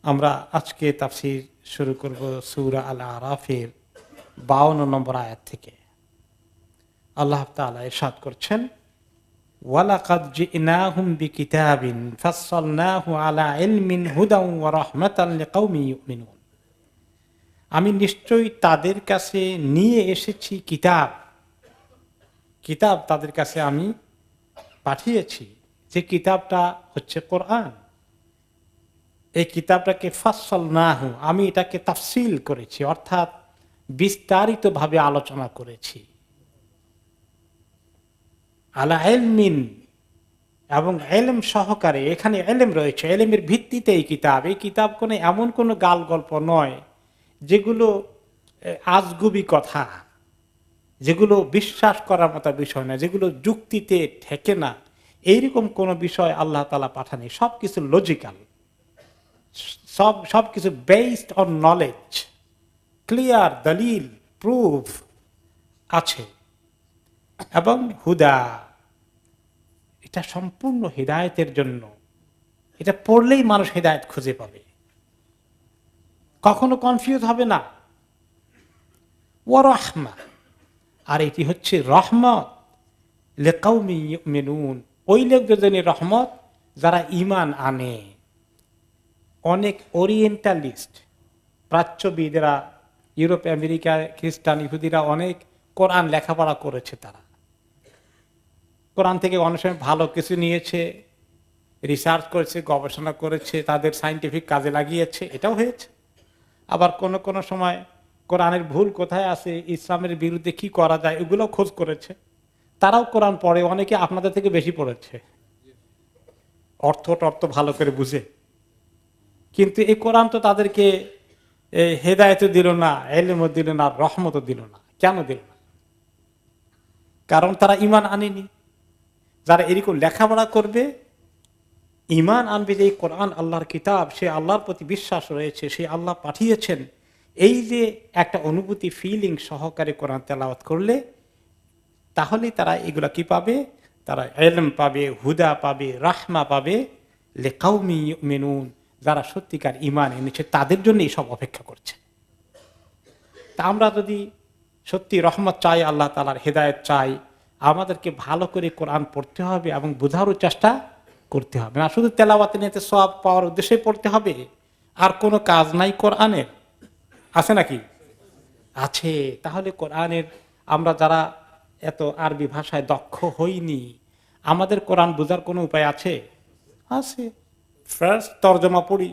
আমরা আজকে তাফসীর শুরু করব সূরা আল আরাফের 52 নম্বর আয়াত থেকে। আল্লাহ তাআলা ইরশাদ করছেন, ওয়ালাকাদ জিনাহুম বিকিতাবিন ফাসসালনাহু আলা ইলমিন হুদাও ওয়া রাহমাতান লিকাউমিন ইউমিনুন। আমি নিশ্চয়ই তাদের কাছে নিয়ে এসেছি কিতাব, কিতাব তাদের কাছে আমি পাঠিয়েছি, যে কিতাবটা হচ্ছে কোরআন। এই কিতাবটাকে ফাসসালনাহু, আমি এটাকে তাফসিল করেছি, অর্থাৎ বিস্তারিতভাবে আলোচনা করেছি। আলা ইলমিন, এবং ইলম সহকারে, এখানে ইলম রয়েছে, ইলমের ভিত্তিতে এই কিতাব। এই কিতাব কোনো এমন কোনো গাল গল্প নয় যেগুলো আজগুবি কথা, যেগুলো বিশ্বাস করার মতো বিষয় না, যেগুলো যুক্তিতে ঠেকে না, এইরকম কোন বিষয় আল্লাহ তাআলা পাঠানি। সবকিছু লজিক্যাল, সবকিছু বেসড অন নলেজ, ক্লিয়ার দলিল প্রুফ আছে। এবং হুদা, এটা সম্পূর্ণ হিদায়াতের জন্য। এটা পড়লেই মানুষ হিদায়াত খুঁজে পাবে, কখনো কনফিউজ হবে না। ওয়া রাহমা, আর এটি হচ্ছে রহমত লিকাউমিন ইউমিনুন, ওই লোকদের জন্য রহমত যারা ঈমান আনে। অনেক ওরিয়েন্টালিস্ট, প্রাচ্যবিদেরা, ইউরোপ আমেরিকা খ্রিস্টান ইহুদিরা অনেক কোরআন লেখাপড়া করেছে। তারা কোরআন থেকে অনেক সময় ভালো কিছু নিয়েছে, রিসার্চ করেছে, গবেষণা করেছে, তাদের সায়েন্টিফিক কাজে লাগিয়েছে, এটাও হয়েছে। আবার কোন কোন সময় কোরআনের ভুল কোথায় আছে, ইসলামের বিরুদ্ধে কি করা যায়, এগুলো খোঁজ করেছে। তারাও কোরআন পড়ে, অনেকে আপনাদের থেকে বেশি পড়েছে, অর্থ টর্থ ভালো করে বুঝে। কিন্তু এই কোরআন তো তাদেরকে হেদায়েতও দিল না, ইলমও দিল না, রহমতও দিল না। কেন দিল না? কারণ তারা ঈমান আনেনি। যারা এরকম লেখাপড়া করবে, ঈমান আনবে যে এই কোরআন আল্লাহর কিতাব, সে আল্লাহর প্রতি বিশ্বাস রয়েছে, সে আল্লাহ পাঠিয়েছেন, এই যে একটা অনুভূতি, ফিলিং সহকারে কোরআন তেলাওয়াত করলে, তাহলে তারা এগুলা কি পাবে? তারা ইলম পাবে, হুদা পাবে, রাহমা পাবে লিকাউমিন ইউমিনুন, যারা সত্যিকার ঈমান এনেছে তাদের জন্য সব অপেক্ষা করছে। তা আমরা যদি সত্যি রহমত চাই, আল্লাহ তাআলার হেদায়েত চাই, আমাদেরকে ভালো করে কোরআন পড়তে হবে এবং বোঝারও চেষ্টা করতে হবে না। শুধু তেলাওয়াতে নিতে সওয়াব পাওয়ার উদ্দেশ্যে পড়তে হবে, আর কোনো কাজ নাই কোরআনের, আছে নাকি? আছে। তাহলে কোরআনের, আমরা যারা এত আরবি ভাষায় দক্ষ হইনি, আমাদের কোরআন বোঝার কোনো উপায় আছে? আছে। ফার্স্ট তর্জমা পড়ি,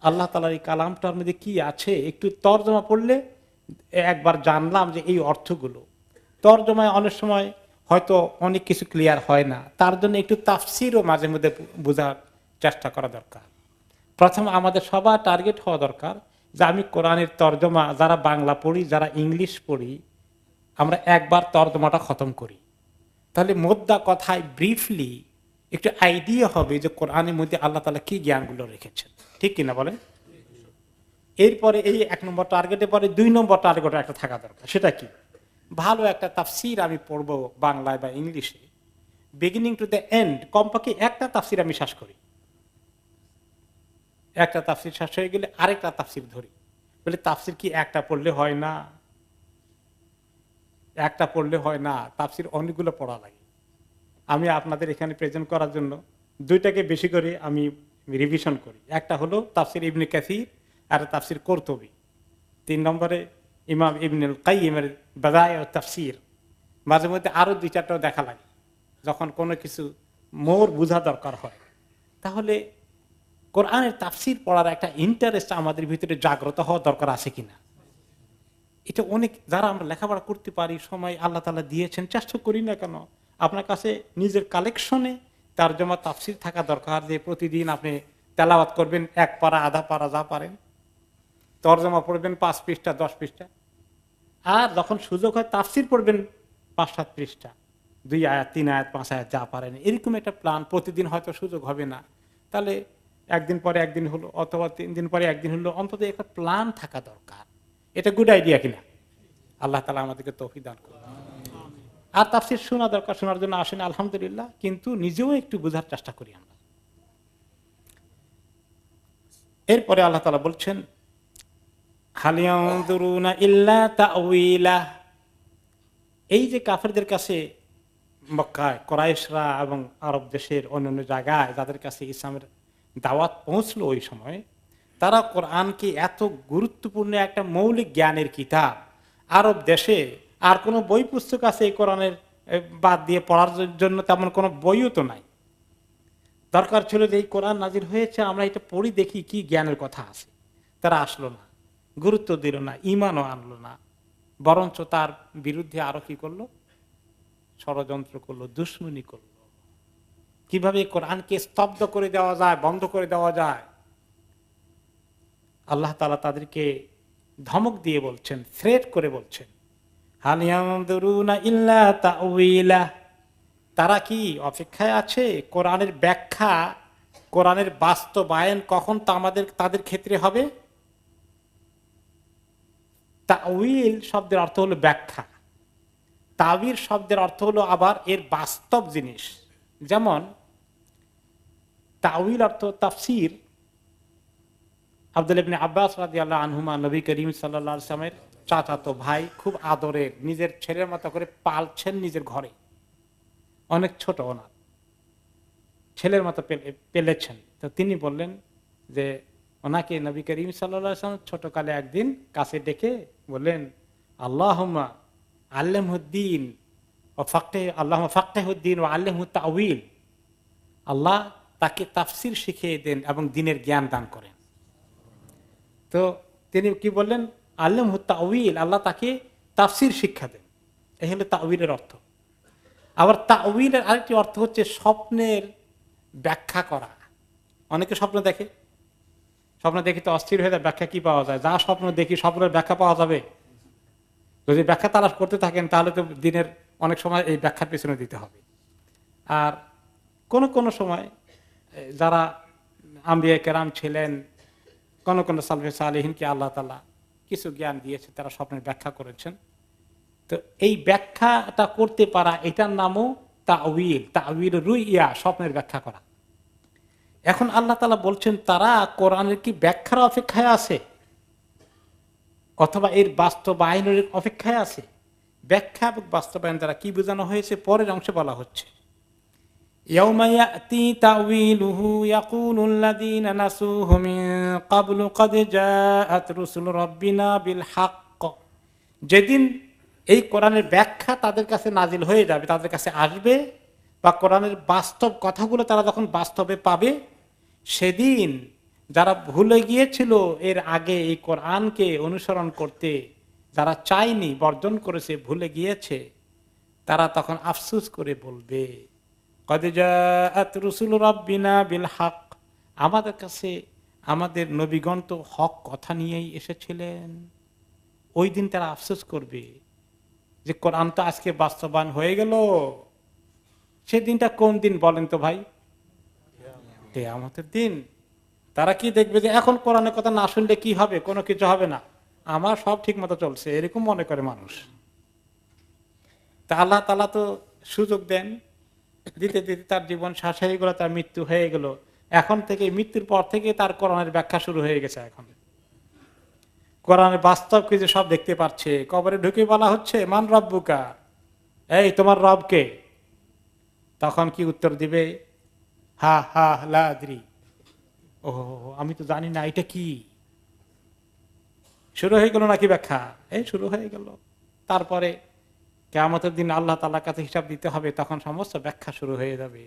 আল্লাহ তাআলার এই কালামটার মধ্যে কি আছে, একটু তর্জমা পড়লে একবার জানলাম যে এই অর্থগুলো। তর্জমায় অনেক সময় হয়তো অনেক কিছু ক্লিয়ার হয় না, তার জন্য একটু তাফসিরও মাঝে মধ্যে বোঝার চেষ্টা করা দরকার। প্রথম আমাদের সবার টার্গেট হওয়া দরকার যে আমি কোরআনের তর্জমা, যারা বাংলা পড়ি, যারা ইংলিশ পড়ি, আমরা একবার তর্জমাটা খতম করি। তাহলে মোদ্দা কথায় ব্রিফলি একটু আইডিয়া হবে যে কোরআনের মধ্যে আল্লাহ তাআলা কি জ্ঞানগুলো রেখেছেন। ঠিক কিনা বলেন? এরপরে এই 1 নম্বর টার্গেটে পরে 2 নম্বর টার্গেট একটা থাকা দরকার। সেটা কি? ভালো একটা তাফসির আমি পড়বো বাংলায় বা ইংলিশে, বিগিনিং টু দ্য এন্ড, কমপক্ষে একটা তাফসির আমি শেষ করি। একটা তাফসির শেষ হয়ে গেলে আরেকটা তাফসির ধরি। বলে তাফসির কি একটা পড়লে হয় না? একটা পড়লে হয় না, তাফসির অনেকগুলো পড়া লাগে। আমি আপনাদের এখানে প্রেজেন্ট করার জন্য 2টাকে বেশি করে আমি রিভিশন করি। একটা হলো তাফসির ইবনে কাসির, আর তাফসির কুরতুবী। 3 নম্বরে ইমাম ইবনুল কাইয়িমের বাদায়ে তাফসির। মাঝে মধ্যে আরো 2-4টাও দেখা লাগে, যখন কোনো কিছু মোর বোঝা দরকার হয়। তাহলে কোরআনের তাফসির পড়ার একটা ইন্টারেস্ট আমাদের ভিতরে জাগ্রত হওয়া দরকার আছে কিনা। এটা অনেক, যারা আমরা লেখাপড়া করতে পারি, সময় আল্লাহ তাআলা দিয়েছেন, চেষ্টা করি না কেন? আপনার কাছে নিজের কালেকশনে তারজমা তাফসির থাকা দরকার, যে প্রতিদিন আপনি তেলাওয়াত করবেন 1 পারা, আধা পারা, যা পারেন, তরজমা পড়বেন 5 পৃষ্ঠা, 10 পৃষ্ঠা, আর যখন সুযোগ হয় তাফসির পড়বেন 5-7 পৃষ্ঠা, 2 আয়াত, 3 আয়াত, 5 আয়াত, যা পারেন। এরকম একটা প্ল্যান, প্রতিদিন হয়তো সুযোগ হবে না, তাহলে একদিন পরে একদিন হলো, অথবা 3 দিন পরে একদিন হলো, অন্তত একটা প্ল্যান থাকা দরকার। এটা গুড আইডিয়া কিনা? আল্লাহ তাআলা আমাদেরকে তৌফিক দান করুন। আর তাফসির শোনা দরকার, শোনার জন্য আসেন আলহামদুলিল্লাহ, কিন্তু নিজেও একটু বোঝার চেষ্টা করি আমরা। এরপরে আল্লাহ তাআলা বলছেন হাল ইয়ানজুরুনা ইল্লা তা'ওয়িলাহ, এই যে কাফেরদের কাছে মক্কায় কুরাইশরা এবং আরব দেশের অন্যান্য জায়গায় যাদের কাছে ইসলামের দাওয়াত পৌঁছলো ওই সময়, তারা কোরআনকে এত গুরুত্বপূর্ণ একটা মৌলিক জ্ঞানের কিতাব, আরব দেশে আর কোনো বই পুস্তক আছে এই কোরআনের বাদ দিয়ে পড়ার জন্য তেমন কোনো বইও তো নাই। দরকার ছিল যে এই কোরআন নাজির হয়েছে আমরা এটা পড়ি দেখি কি জ্ঞানের কথা আছে। তারা আসলো না, গুরুত্ব দিল না, ঈমানও আনলো না, বরঞ্চ তার বিরুদ্ধে আরো কি করলো, ষড়যন্ত্র করলো, দুশমনি করলো। কিভাবে কোরআনকে স্তব্ধ করে দেওয়া যায়, বন্ধ করে দেওয়া যায়। আল্লাহ তাআলা তাদেরকে ধমক দিয়ে বলছেন, থ্রেট করে বলছেন হাল ইয়ানজুরুনা ইল্লা তা'ওয়িলাহ, তারা কি অপেক্ষায় আছে কোরআনের ব্যাখ্যা, কোরআনের বাস্তবায়ন কখন তাদের ক্ষেত্রে হবে। তা'ওয়িল শব্দের অর্থ হলো ব্যাখ্যা, তাবির শব্দের অর্থ হলো আবার এর বাস্তব জিনিস। যেমন তা'ওয়িল অর্থ তাফসীর। আব্দুল্লাহ ইবনে আব্বাস রাদিয়াল্লাহু আনহুমা নবী করিম সাল্লাল্লাহু আলাইহি ওয়াসাল্লামের চাচাতো ভাই, খুব আদরের, নিজের ছেলের মতো করে পালছেন নিজের ঘরে, অনেক ছোট, ওনার ছেলের মতো পেলেছেন। তো তিনি বললেন যে ওনাকে নবী করিম সাল্লাল্লাহু আলাইহি ওয়াসাল্লাম ছোটকালে একদিন কাছে ডেকে বললেন আল্লাহুম্মা আল্লিমহুদ্দীন ওয়া আল্লাহুম্মা ফাক্কিহুদ্দীন ওয়া আল্লিমহু তা'ওয়িল, আল্লাহ তাকে তাফসীর শিখিয়ে দেন এবং দ্বীনের জ্ঞান দান করেন। তো তিনি কি বললেন, আল্লিমহু তা'ওয়িল, আল্লাহ তাকে তাফসীর শিক্ষা দেন। এই হলো তা'ওয়িলের অর্থ। আবার তা'ওয়িলের আরেকটি অর্থ হচ্ছে স্বপ্নের ব্যাখ্যা করা। অনেকে স্বপ্ন দেখে, স্বপ্ন দেখি তো অস্থির হয়ে যায়, ব্যাখ্যা কি পাওয়া যায়? যা স্বপ্ন দেখি স্বপ্নের ব্যাখ্যা পাওয়া যাবে? যদি ব্যাখ্যা তালাশ করতে থাকেন তাহলে তো দিনের অনেক সময় এই ব্যাখ্যার পেছনে দিতে হবে। আর কোন সময় যারা আম্বিয়া কেরাম ছিলেন, কোন সালফে সালেহিনকে আল্লাহ তাআলা কিছু জ্ঞান দিয়েছে, তারা স্বপ্নের ব্যাখ্যা করেছেন। তো এই ব্যাখ্যাটা করতে পারা, এটার নামও তা'ওয়িল। তা'ওয়িল রুইয়া, স্বপ্নের ব্যাখ্যা করা। এখন আল্লাহ তাআলা বলছেন তারা কোরআনের কি ব্যাখ্যার অপেক্ষায় আছে অথবা এর বাস্তবায়নের অপেক্ষায় আছে। ব্যাখ্যা এবং বাস্তবায়ন দ্বারা কি বোঝানো হয়েছে পরের অংশে বলা হচ্ছে, ইয়াউমা ইয়াতি তা'ওয়িলুহু ইয়াকুলুল্লাযীনা নাসুহু মিন ক্বাবলু ক্বাদ জাআত রুসুলু রাব্বিনা বিল হক, যেদিন এই কোরআনের ব্যাখ্যা তাদের কাছে নাজিল হয়ে যাবে, তাদের কাছে আসবে, বা কোরআনের বাস্তব কথাগুলো তারা যখন বাস্তবে পাবে, সেদিন যারা ভুলে গিয়েছিল এর আগে এই কোরআনকে অনুসরণ করতে, যারা চায়নি, বর্জন করেছে, ভুলে গিয়েছে, তারা তখন আফসোস করে বলবে ক্বাদ জাআত রুসুলু রাব্বিনা বিল হক, আমাদের কাছে আমাদের নবীগণ তো হক কথা নিয়েই এসেছিলেন। ওই দিন তারা আফসোস করবে যে কোরআন তো আজকে বাস্তবায়ন হয়ে গেল। সেদিনটা কোন দিন বলেন তো ভাই? কিয়ামতের দিন। তারা কি দেখবে যে এখন কোরআনের কথা না শুনলে কি হবে, কোনো কিছু হবে না, আমার সব ঠিক মতো চলছে, এরকম মনে করে মানুষ। তা আল্লাহ তাআলা তো সুযোগ দেন, দিতে দিতে তার জীবন শেষ হয়ে গেল, তার মৃত্যু হয়ে গেল। এখন থেকে, মৃত্যুর পর থেকে তার কোরআনের ব্যাখ্যা শুরু হয়ে গেছে। এখন কোরআনের বাস্তব কিছু সব দেখতে পাচ্ছে। কবরে ঢুকে বলা হচ্ছে মান রব্বুকা, এই তোমার রব কে? তখন কি উত্তর দিবে? হা হা লা আদরি, ও আমি তো জানি না, এটা কি? শুরু হয়ে গেল নাকি ব্যাখ্যা? এই শুরু হয়ে গেল। তারপরে কিয়ামতের দিন আল্লাহ তাআলার কাছে হিসাব দিতে হবে, তখন সমস্ত ব্যাখ্যা শুরু হয়ে যাবে।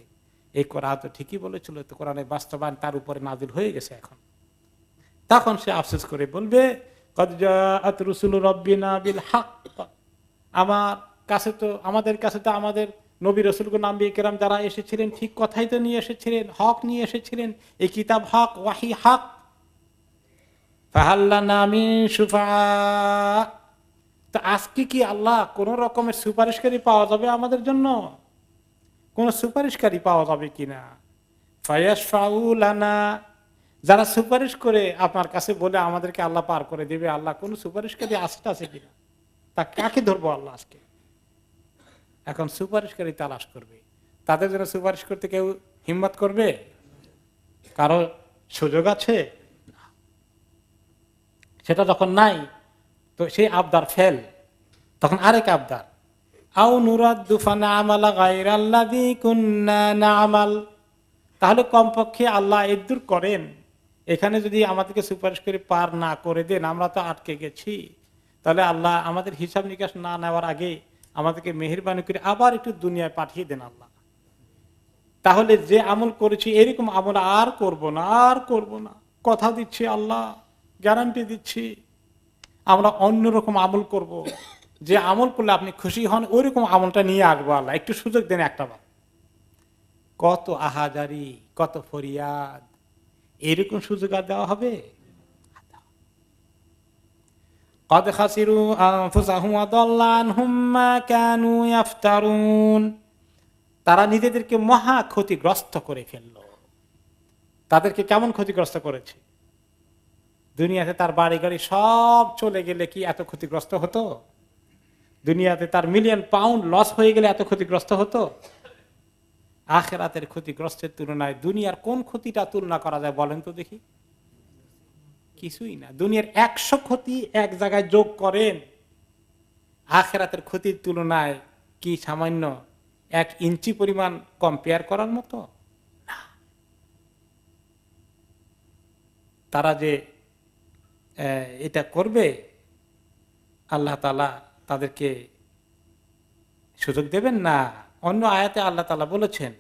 এই কোরআন তো ঠিকই বলেছিল, তো কোরআনের বাস্তবায়ন তার উপরে নাজিল হয়ে গেছে এখন। তখন সে আফসোস করে বলবে ক্বাদ জাআত রুসুলু রাব্বিনা বিল হক, আমাদের কাছে তো আমাদের নবী রাসূলগণ আম্বিয়া কেরাম যারা এসেছিলেন ঠিক কথাই তো নিয়ে এসেছিলেন, হক নিয়ে এসেছিলেন, এই কিতাব হক, ওয়াহি হক। ফাহাল লানা মিন শুফাআ, তো আজকে কি আল্লাহ কোন রকমের সুপারিশকারী পাওয়া যাবে আমাদের জন্য? কোন সুপারিশকারী পাওয়া যাবে কিনা? ফায়াশফাউ লানা, যারা সুপারিশ করে আপনার কাছে বলে আমাদেরকে আল্লাহ পার করে দিবে, আল্লাহ কোন সুপারিশকারী আছে কিনা? তা কাকে ধরবো আল্লাহ আজকে? এখন সুপারিশকারী তালাশ করবে। তাদের জন্য সুপারিশ করতে কেউ হিম্মত করবে? কারো সুযোগ আছে? সেটা যখন নাই, তো সেই আবদার ফেল, তখন আরেক আবদার, আও নুরাদ্দু ফানা'মালা গায়রাল্লাযী কুন্না না'মাল, তাহলে কমপক্ষে আল্লাহ এদুর করেন, এখানে যদি আমাদেরকে সুপারিশ করে পার না করে দেন, আমরা তো আটকে গেছি, তাহলে আল্লাহ আমাদের হিসাব নিকাশ না নেওয়ার আগে আমাদেরকে মেহেরবানি করে আবার একটু দুনিয়ায় পাঠিয়ে দেন আল্লাহ, তাহলে যে আমল করেছি এরকম আমল আর করব না, আর করব না, কথা দিচ্ছি আল্লাহ, গ্যারান্টি দিচ্ছি, আমরা অন্যরকম আমল করব, যে আমল করলে আপনি খুশি হন ওইরকম আমলটা নিয়ে আসবো আল্লাহ, একটু সুযোগ দেন একটা বার। কত আহাজারি, কত ফরিয়াদ, এরকম সুযোগ আর দেওয়া হবে? قد خسروا أنفسهم وضل عنهم ما كانوا يفترون, তারা নিজেদেরকে মহা ক্ষতিগ্রস্ত করে ফেলল। তাদেরকে কেমন ক্ষতিগ্রস্ত করেছে? দুনিয়াতে তার বাড়ি গাড়ি সব চলে গেলে কি এত ক্ষতিগ্রস্ত হতো? দুনিয়াতে তার মিলিয়ন পাউন্ড লস হয়ে গেলে এত ক্ষতিগ্রস্ত হতো? আখিরাতের ক্ষতিগ্রস্তের তুলনায় দুনিয়ার কোন ক্ষতিটা তুলনা করা যায় বলেন তো দেখি? কিছুই না। দুনিয়ার 100 ক্ষতি এক জায়গায় যোগ করেন, আখিরাতের ক্ষতির তুলনায় কি সামান্য 1 ইঞ্চি পরিমাণ কম্পেয়ার করার মতো? তারা যে এটা করবে, আল্লাহ তাআলা তাদেরকে সুযোগ দেবেন না। অন্য আয়াতে আল্লাহ তাআলা বলেছেন,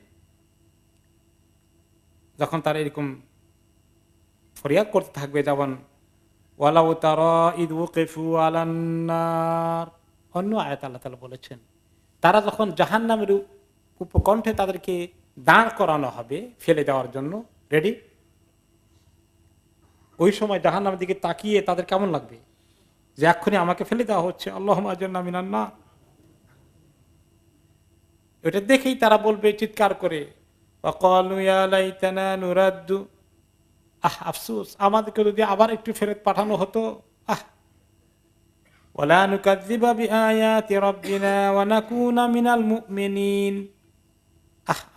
যখন তারা এরকম ফরিয়াদ করতে থাকবে, যেমন ওয়ালাউ তারা ইদ ওয়াকিফু আলান নার, অন্য আয়াতে আল্লাহ তাআলা বলেছেন, তারা যখন জাহান্নামের উপকণ্ঠে তাদেরকে দাঁড় করানো হবে ফেলে দেওয়ার জন্য রেডি, ওই সময় জাহান্নামের দিকে তাকিয়ে তাদের কেমন লাগবে? যে এক্ষুনি আমাকে ফেলে দেওয়া হচ্ছে, আল্লাহুম্মা আজরনা মিনান নার। এটা দেখেই তারা বলবে চিৎকার করে, ওয়াকালু ইয়া লাইতানা নুরাদ্দু, আফসোস, আমাদেরকে যদি আবার একটু ফেরত পাঠানো হতো, ওয়ালা নুকাযযিবা বিআয়াতি রাব্বিনা ওয়া নাকুনা মিনাল মুমিনিন,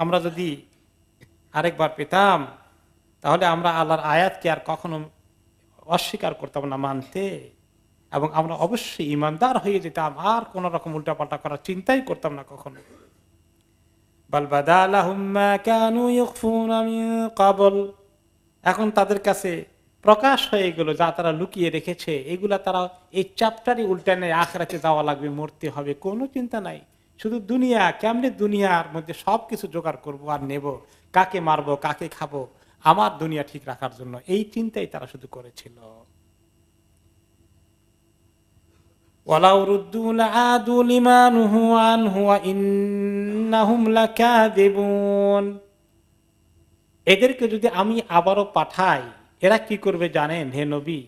আমরা যদি আরেকবার পেতাম তাহলে আমরা আল্লাহর আয়াতকে আর কখনো অস্বীকার করতাম না মানতে, এবং আমরা অবশ্যই ঈমানদার হয়ে যেতাম, আর কোন রকম উল্টাপাল্টা করার চিন্তাই করতাম না কখনো। বাল বাদা লাহুম মা কানু ইউখফুনা মিন ক্বাবল, এখন তাদের কাছে প্রকাশ হয়ে গেল যা তারা লুকিয়ে রেখেছে, এগুলা তারা এই চ্যাপ্টারই উল্টানে আখিরাতে যাওয়া লাগবে, মরতে হবে, কোনো চিন্তা নাই, শুধু দুনিয়া, কেমনে দুনিয়ার মধ্যে সবকিছু জোগাড় করব আর নেব, কাকে মারবো, কাকে খাবো, আমার দুনিয়া ঠিক রাখার জন্য, এই চিন্তাই তারা শুধু করেছিল। ওয়ালাউ রুদ্দু লাআদু লিমা নুহু আনহু ওয়া ইন্নাহুম লাকাযিবুন, এদেরকে যদি আমি আবারও পাঠাই, এরা কি করবে জানেন হে নবী?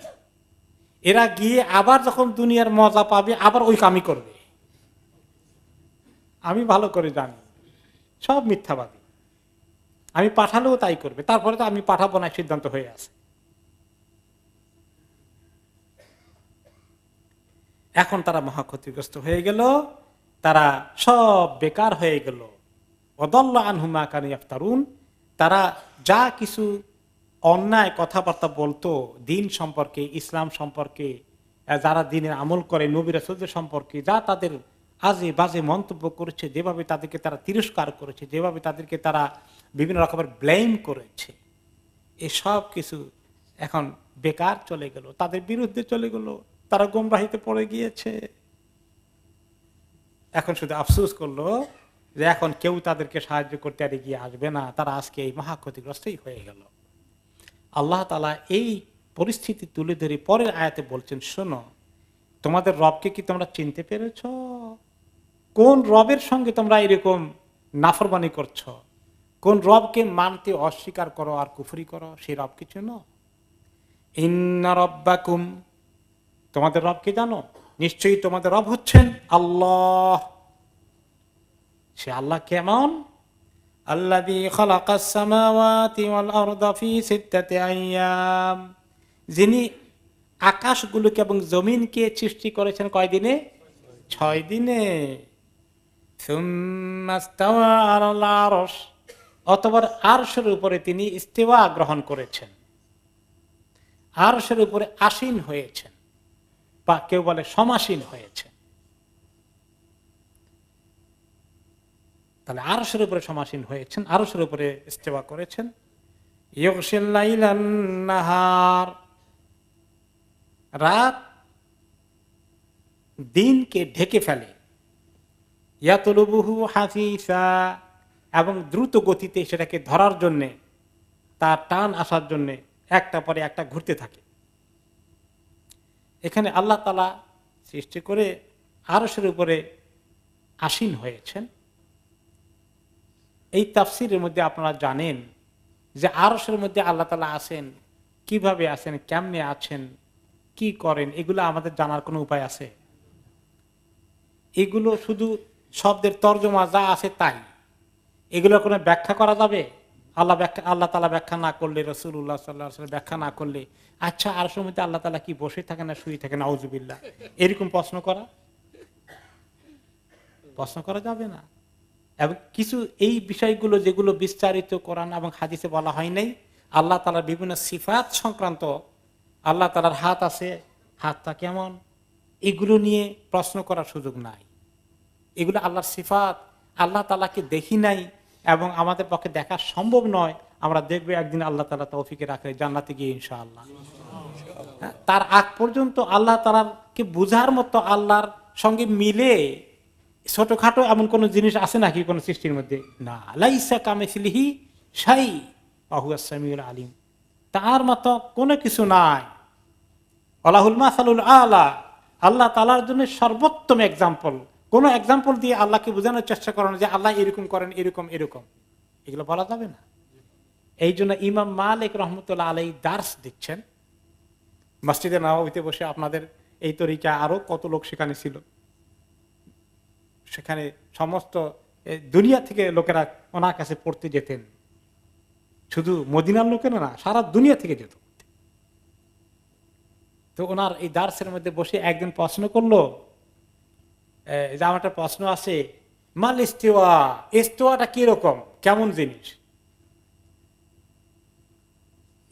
এরা গিয়ে আবার যখন দুনিয়ার মজা পাবে আবার ওই কামই করবে। আমি ভালো করে জানি সব মিথ্যাবাদী, আমি পাঠালেও তাই করবে, তারপরে তো আমি পাঠাবো না সিদ্ধান্ত হয়ে আছে। এখন তারা মহা ক্ষতিগ্রস্ত হয়ে গেল, তারা সব বেকার হয়ে গেল। ওয়াদাল্লা আনহুম মা কানু ইফতারুন, তারা যা কিছু অন্যায় কথাবার্তা বলতো দিন সম্পর্কে, ইসলাম সম্পর্কে, যারা দিনের আমল করে, নবী রাসূলদের সম্পর্কে যা তাদের আজে বাজে মন্তব্য করেছে, যেভাবে তাদেরকে তারা তিরস্কার করেছে, যেভাবে তাদেরকে তারা বিভিন্ন রকমের ব্লেম করেছে, এসব কিছু এখন বেকার চলে গেল, তাদের বিরুদ্ধে চলে গেল, তারা গোমরাহিতে পড়ে গিয়েছে। এখন শুধু আফসোস করলো যে এখন কেউ তাদেরকে সাহায্য করতে আর এগিয়ে আসবে না, তারা আজকে এই মহা ক্ষতিগ্রস্তই হয়ে গেল। আল্লাহ তাআলা এই পরিস্থিতি তুলে ধরে পরের আয়াতে বলছেন, শোনো, তোমাদের রবকে কি তোমরা চিনতে পেরেছ? কোন রবের সঙ্গে তোমরা এরকম নাফরমানি করছো? কোন রবকে মানতে অস্বীকার করো আর কুফরি করো? সেই রবকে চেনো? ইন্না রাব্বাকুম, তোমাদের রবকে জানো? নিশ্চয়ই তোমাদের রব হচ্ছেন আল্লাহ। সে আল্লাহ কেমন? আল্লাযী খালাকাস সামাওয়াতি ওয়াল আরদা ফি সিত্তাতি আইয়াম, যিনি আকাশগুলোকে এবং জমিনকে সৃষ্টি করেছেন কয় দিনে? 6 দিনে। সুম্মা ইস্তাওয়া আলাল আরশ, অতঃপর আরশের উপরে তিনি ইস্তিওয়া গ্রহণ করেছেন। আরশের উপরে আসীন হয়েছেন, বা কেউ বলে সমাসীন হয়েছেন। তাহলে আরশের উপরে সমাসীন হয়েছেন, আরশের উপরে ইস্তেওয়া করেছেন। ইয়গশিল লাইলান নাহার, রাত দিনকে ঢেকে ফেলে। ইয়াতলুবুহু হাসিসা, এবং দ্রুত গতিতে সেটাকে ধরার জন্য, তার টান আসার জন্য একটা পরে একটা ঘুরতে থাকে। এখানে আল্লাহ তাআলা সৃষ্টি করে আরশের উপরে আসীন হয়েছেন। এই তাফসীরের মধ্যে আপনারা জানেন যে আরশের মধ্যে আল্লাহ তাআলা আছেন, কিভাবে আছেন, কেমনে আছেন, কি করেন, এগুলো আমাদের জানার কোনো উপায় আছে? এগুলো শুধু শব্দের তর্জমা যা আছে তাই, এগুলো কোনো ব্যাখ্যা করা যাবে? আল্লাহ তাআলা ব্যাখ্যা না করলে, রাসূলুল্লাহ সাল্লাল্লাহু আলাইহি ওয়াসাল্লাম ব্যাখ্যা না করলে, আচ্ছা আরশের মধ্যে আল্লাহ তাআলা কি বসে থাকেন না শুয়ে থাকেন, আউযুবিল্লাহ, এরকম প্রশ্ন করা যাবে না। এবং কিছু এই বিষয়গুলো যেগুলো বিস্তারিত কোরআন এবং হাদিসে বলা হয় নাই, আল্লাহ তাআলার বিভিন্ন সিফাত সংক্রান্ত, আল্লাহ তাআলার হাত আছে, হাতটা কেমন, এগুলো নিয়ে প্রশ্ন করার সুযোগ নাই। এগুলো আল্লাহর সিফাত, আল্লাহ তাআলাকে দেখি নাই এবং আমাদের পক্ষে দেখা সম্ভব নয়। আমরা দেখবো একদিন আল্লাহ তাআলা তৌফিকে রাখলে জান্নাতে গিয়ে ইনশাআল্লাহ। তার আগ পর্যন্ত আল্লাহ তাআলাকে বুঝার মতো আল্লাহর সঙ্গে মিলে ছোটখাটো এমন কোন জিনিস আছে নাকি কোন সৃষ্টির মধ্যে? না, লাইসা কামিসলিহি শাই ওয়া হুয়াস সামিউল আলিম, তার মতো কোনো কিছু নাই। আল্লাহুল মাসালুল আলা, আল্লাহ তাআলার জন্য সর্বোত্তম এক্সাম্পল। কোন এক্সাম্পল দিয়ে আল্লাহকে বোঝানোর চেষ্টা করেন যে আল্লাহ এরকম করেন, এরকম এরকম, এগুলো বলা যাবে না। এই জন্য ইমাম মালিক রহমতুল্লাহ আলাইহি দার্স দিচ্ছেন মসজিদে নববীতে বসে। আপনাদের এই তরিকা আরো কত লোক সেখানে ছিল, সেখানে সমস্ত দুনিয়া থেকে লোকেরা ওনার কাছে পড়তে যেতেন। শুধু মদিনার লোকেরা না, সারা দুনিয়া থেকে যেত। তো ওনার এই দার্সের মধ্যে বসে একদিন প্রশ্ন করলো যে আমার একটা প্রশ্ন আছে, মাল ইস্তিওয়া, ইস্তিওয়াটা কিরকম, কেমন জিনিস?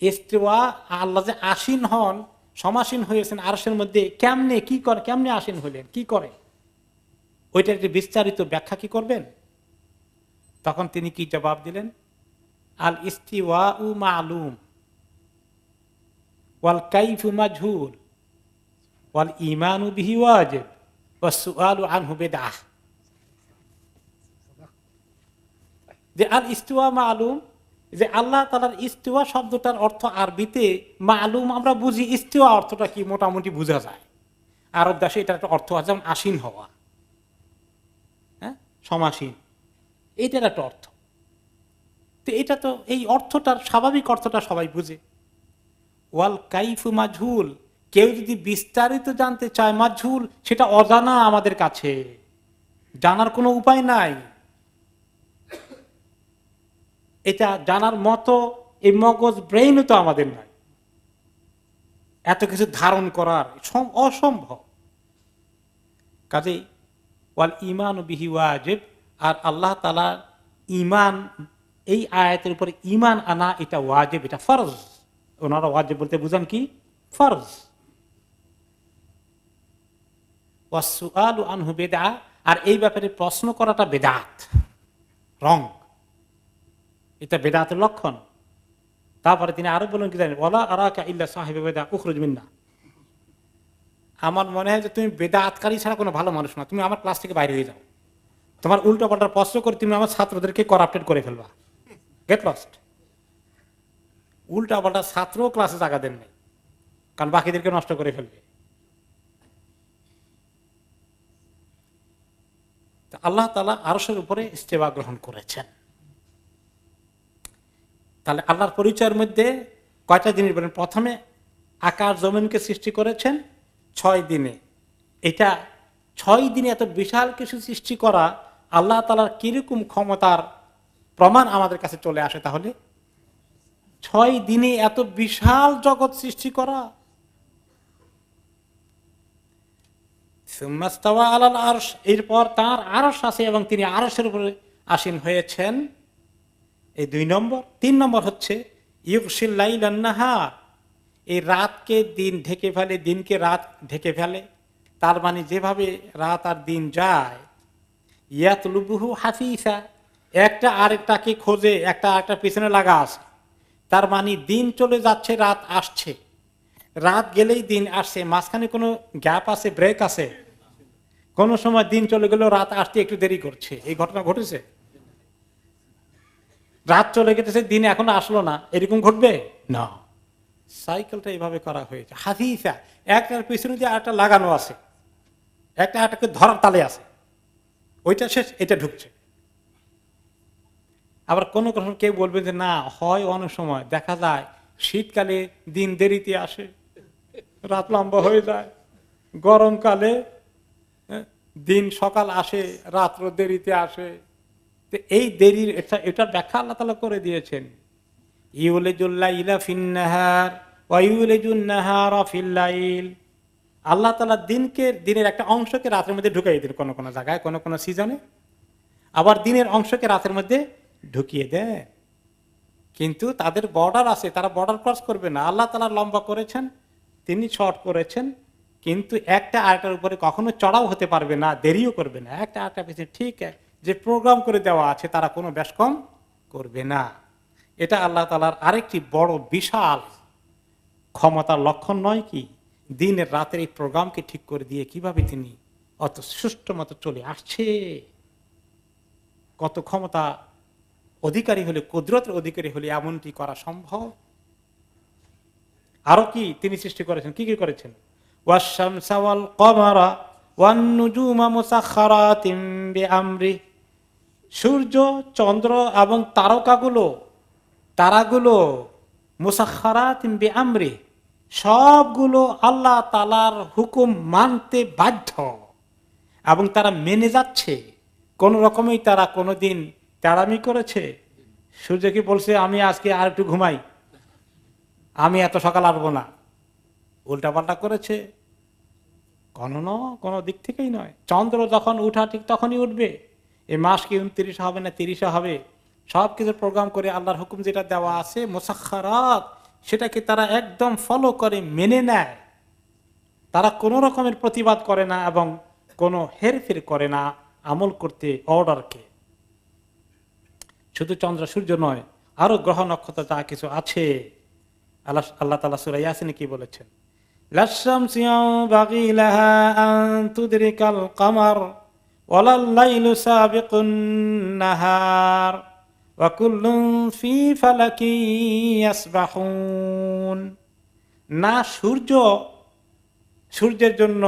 ইস্তিওয়া, আল্লাহ যে আসীন হন, সমাসীন হয়েছেন আরশের মধ্যে, কেমনে কি করে, কেমনে আসীন হলেন, কি করে, ওইটার একটি বিস্তারিত ব্যাখ্যা কি করবেন? তখন তিনি কি জবাব দিলেন? আল ইস্তিওয়াউ মালুম ওয়াল কাইফু মাজহুল ওয়াল ঈমানু বিহি ওয়াজিব ওয়াস সুআলু আনহু বিদআহ। যে আল ইস্তিওয়া মালুম, যে আল্লাহ তাআলার ইস্তিওয়া শব্দটার অর্থ আরবিতে মালুম, আমরা বুঝি ইস্তিওয়া অর্থটা কি মোটামুটি বোঝা যায়। আরব দেশে এটার একটা অর্থ আছে যেমন আসীন হওয়া, হ্যাঁ, সমাসীন, এইটার একটা অর্থ। তো এটা তো এই অর্থটার স্বাভাবিক অর্থটা সবাই বুঝে। ওয়াল কাইফু মাজহুল, কেউ যদি বিস্তারিত জানতে চায়, মাজহুল, সেটা অজানা আমাদের কাছে, জানার কোনো উপায় নাই। এটা জানার মতো এই মগজ, ব্রেইনও তো আমাদের নাই, এত কিছু ধারণ করার অসম্ভব। কাজেই ওয়াল ঈমানু বিহি ওয়াজিব, আর আল্লাহ তাআলা ঈমান, এই আয়াতের উপরে ঈমান আনা এটা ওয়াজিব, এটা ফরজ। ওনারা ওয়াজিব বলতে বুঝান কি? ফরজ। ওয়াস সুআলু আনহু বিদআহ, আর এই ব্যাপারে প্রশ্ন করাটা বিদআত, রং, এটা বিদআতের লক্ষণ। তারপরে তিনি আরো বলেন কি জানেন? ওয়ালা আরাকা ইল্লা সাহিবা বিদআহ উখরুজ মিন্না, আমার মনে হয় যে তুমি বিদআতকারী ছাড়া কোনো ভালো মানুষ না, তুমি আমার ক্লাস থেকে বাইরে হয়ে যাও। তোমার উল্টো পাল্টা প্রশ্ন করে তুমি আমার ছাত্রদেরকে করাপ্টেড করে ফেলবা, গেট লস্ট। উল্টা পাল্টা ছাত্রও ক্লাসে জায়গা দেন নাই, কারণ বাকিদেরকে নষ্ট করে ফেলবে। আল্লাহ তাআলা আরশের উপরে ইস্তেওয়া গ্রহণ করেছেন। তাহলে আল্লাহর পরিচয়ের মধ্যে কয়টা জিনিস বলেন? প্রথমে আকাশ জমিনকে সৃষ্টি করেছেন 6 দিনে। এটা 6 দিনে এত বিশাল কিছু সৃষ্টি করা, আল্লাহ তাআলার কিরকম ক্ষমতার প্রমাণ আমাদের কাছে চলে আসে তাহলে? 6 দিনে এত বিশাল জগৎ সৃষ্টি করা। সুম্মাস্তাওয়া আলাল আরশ, এরপর তার আরশ আছে এবং তিনি আরশের উপরে আসীন হয়েছেন, এই 2 নম্বর। 3 নম্বর হচ্ছে ইউগশিল লাইলান নাহার, এই রাতকে দিন ঢেকে ফেলে, দিনকে রাত ঢেকে ফেলে। তার মানে যেভাবে রাত আর দিন যায়, ইয়াতলুবুহু হাফিসা, একটা আরেকটাকে খোঁজে, একটা আরেকটা পিছনে লাগা আছে। তার মানে দিন চলে যাচ্ছে, রাত আসছে, রাত গেলেই দিন আসছে, মাঝখানে কোনো গ্যাপ আছে, ব্রেক আছে? কোন সময় দিন চলে গেলেও রাত আসতে একটু দেরি করছে, এই ঘটনা ঘটেছে? রাত চলে গেছে, দিন এখনো আসলো না, এরকম ঘটবে না। সাইকেলটা এইভাবে করা হয়েছে হাফিসা, একটার পিছনে দিয়ে আরেকটা লাগানো আছে, একটা আরেকটাকে ধরার তালে আছে, ওইটা শেষ, এটা ঢুকছে। আবার কোনো কোনো কেউ বলবে যে না, হয় অনেক সময় দেখা যায় শীতকালে দিন দেরিতে আসে, রাত লম্বা হয়ে যায়, গরমকালে দিন সকাল আসে, রাত্র দেরিতে আসে। তো এই দেরির এটার ব্যাখ্যা আল্লাহ তাআলা করে দিয়েছেন। ইউলিজুল্লাইলা ফিন্নাহার ওয়া ইউলিজুন নাহারা ফিল লাইল। আল্লাহ তাআলা দিনের একটা অংশকে রাতের মধ্যে ঢুকিয়ে দেন কোন কোন জায়গায়, কোন কোন সিজনে, আবার দিনের অংশকে রাতের মধ্যে ঢুকিয়ে দেয়। কিন্তু তাদের বর্ডার আছে, তারা বর্ডার ক্রস করবে না। আল্লাহ তাআলা লম্বা করেছেন, তিনি শর্ট করেছেন, কিন্তু একটা আরেকটার উপরে কখনো চড়াও হতে পারবে না, দেরিও করবে না। একটা আরেকটা পিছনে ঠিক যে প্রোগ্রাম করে দেওয়া আছে, তারা কোনো বেশ কম করবে না। এটা আল্লাহ তাআলার আরেকটি বড় বিশাল ক্ষমতার লক্ষণ নয় কি? দিনের রাতের এই প্রোগ্রামকে ঠিক করে দিয়ে কিভাবে তিনি অত সুষ্ঠু মতো চলে আসছে। কত ক্ষমতা অধিকারী হলে, কুদরতের অধিকারী হলে এমনটি করা সম্ভব। আরো কি তিনি সৃষ্টি করেছেন, কি কি করেছেন? ওয়াশ-শামসা ওয়াল কমারা ওয়ান নুজুমা মুসাখখারাতিন বিআমরি। সূর্য, চন্দ্র এবং তারাগুলো মুসাখখারাতিন বিআমরি, সবগুলো আল্লাহ তাআলার হুকুম মানতে বাধ্য এবং তারা মেনে যাচ্ছে। কোন রকমেই তারা কোনোদিন তেড়ামি করেছে? সূর্যকে বলছে আমি আজকে আর একটু ঘুমাই, আমি এত সকাল আসবো না, উল্টাপাল্টা করেছে? কোনো দিক থেকেই নয়। চন্দ্র যখন উঠা ঠিক তখনই উঠবে, এই মাস কি 29 হবে না 30 হবে, সবকিছু প্রোগ্রাম করে আল্লাহর হুকুম যেটা দেওয়া আছে মুসাখখারাত, সেটাকে তারা একদম ফলো করে মেনে নেয়। তারা কোনো রকমের প্রতিবাদ করে না এবং কোনো হেরফের করে না আমল করতে অর্ডারকে। শুধু চন্দ্র সূর্য নয়, আরো গ্রহ নক্ষত্র যা কিছু আছে, আল্লাহ তাআলা সূরা ইয়াসিনে কি বলেছেন? লাশ-শামসু ইয়ানবাগী লাহা আন তুদরিকাল কমার ওয়ালাল লাইলু সাবিকুন নাহার ওয়া কুল্লুন ফি ফালাকিন ইয়াসবাহুন। না সূর্যের জন্য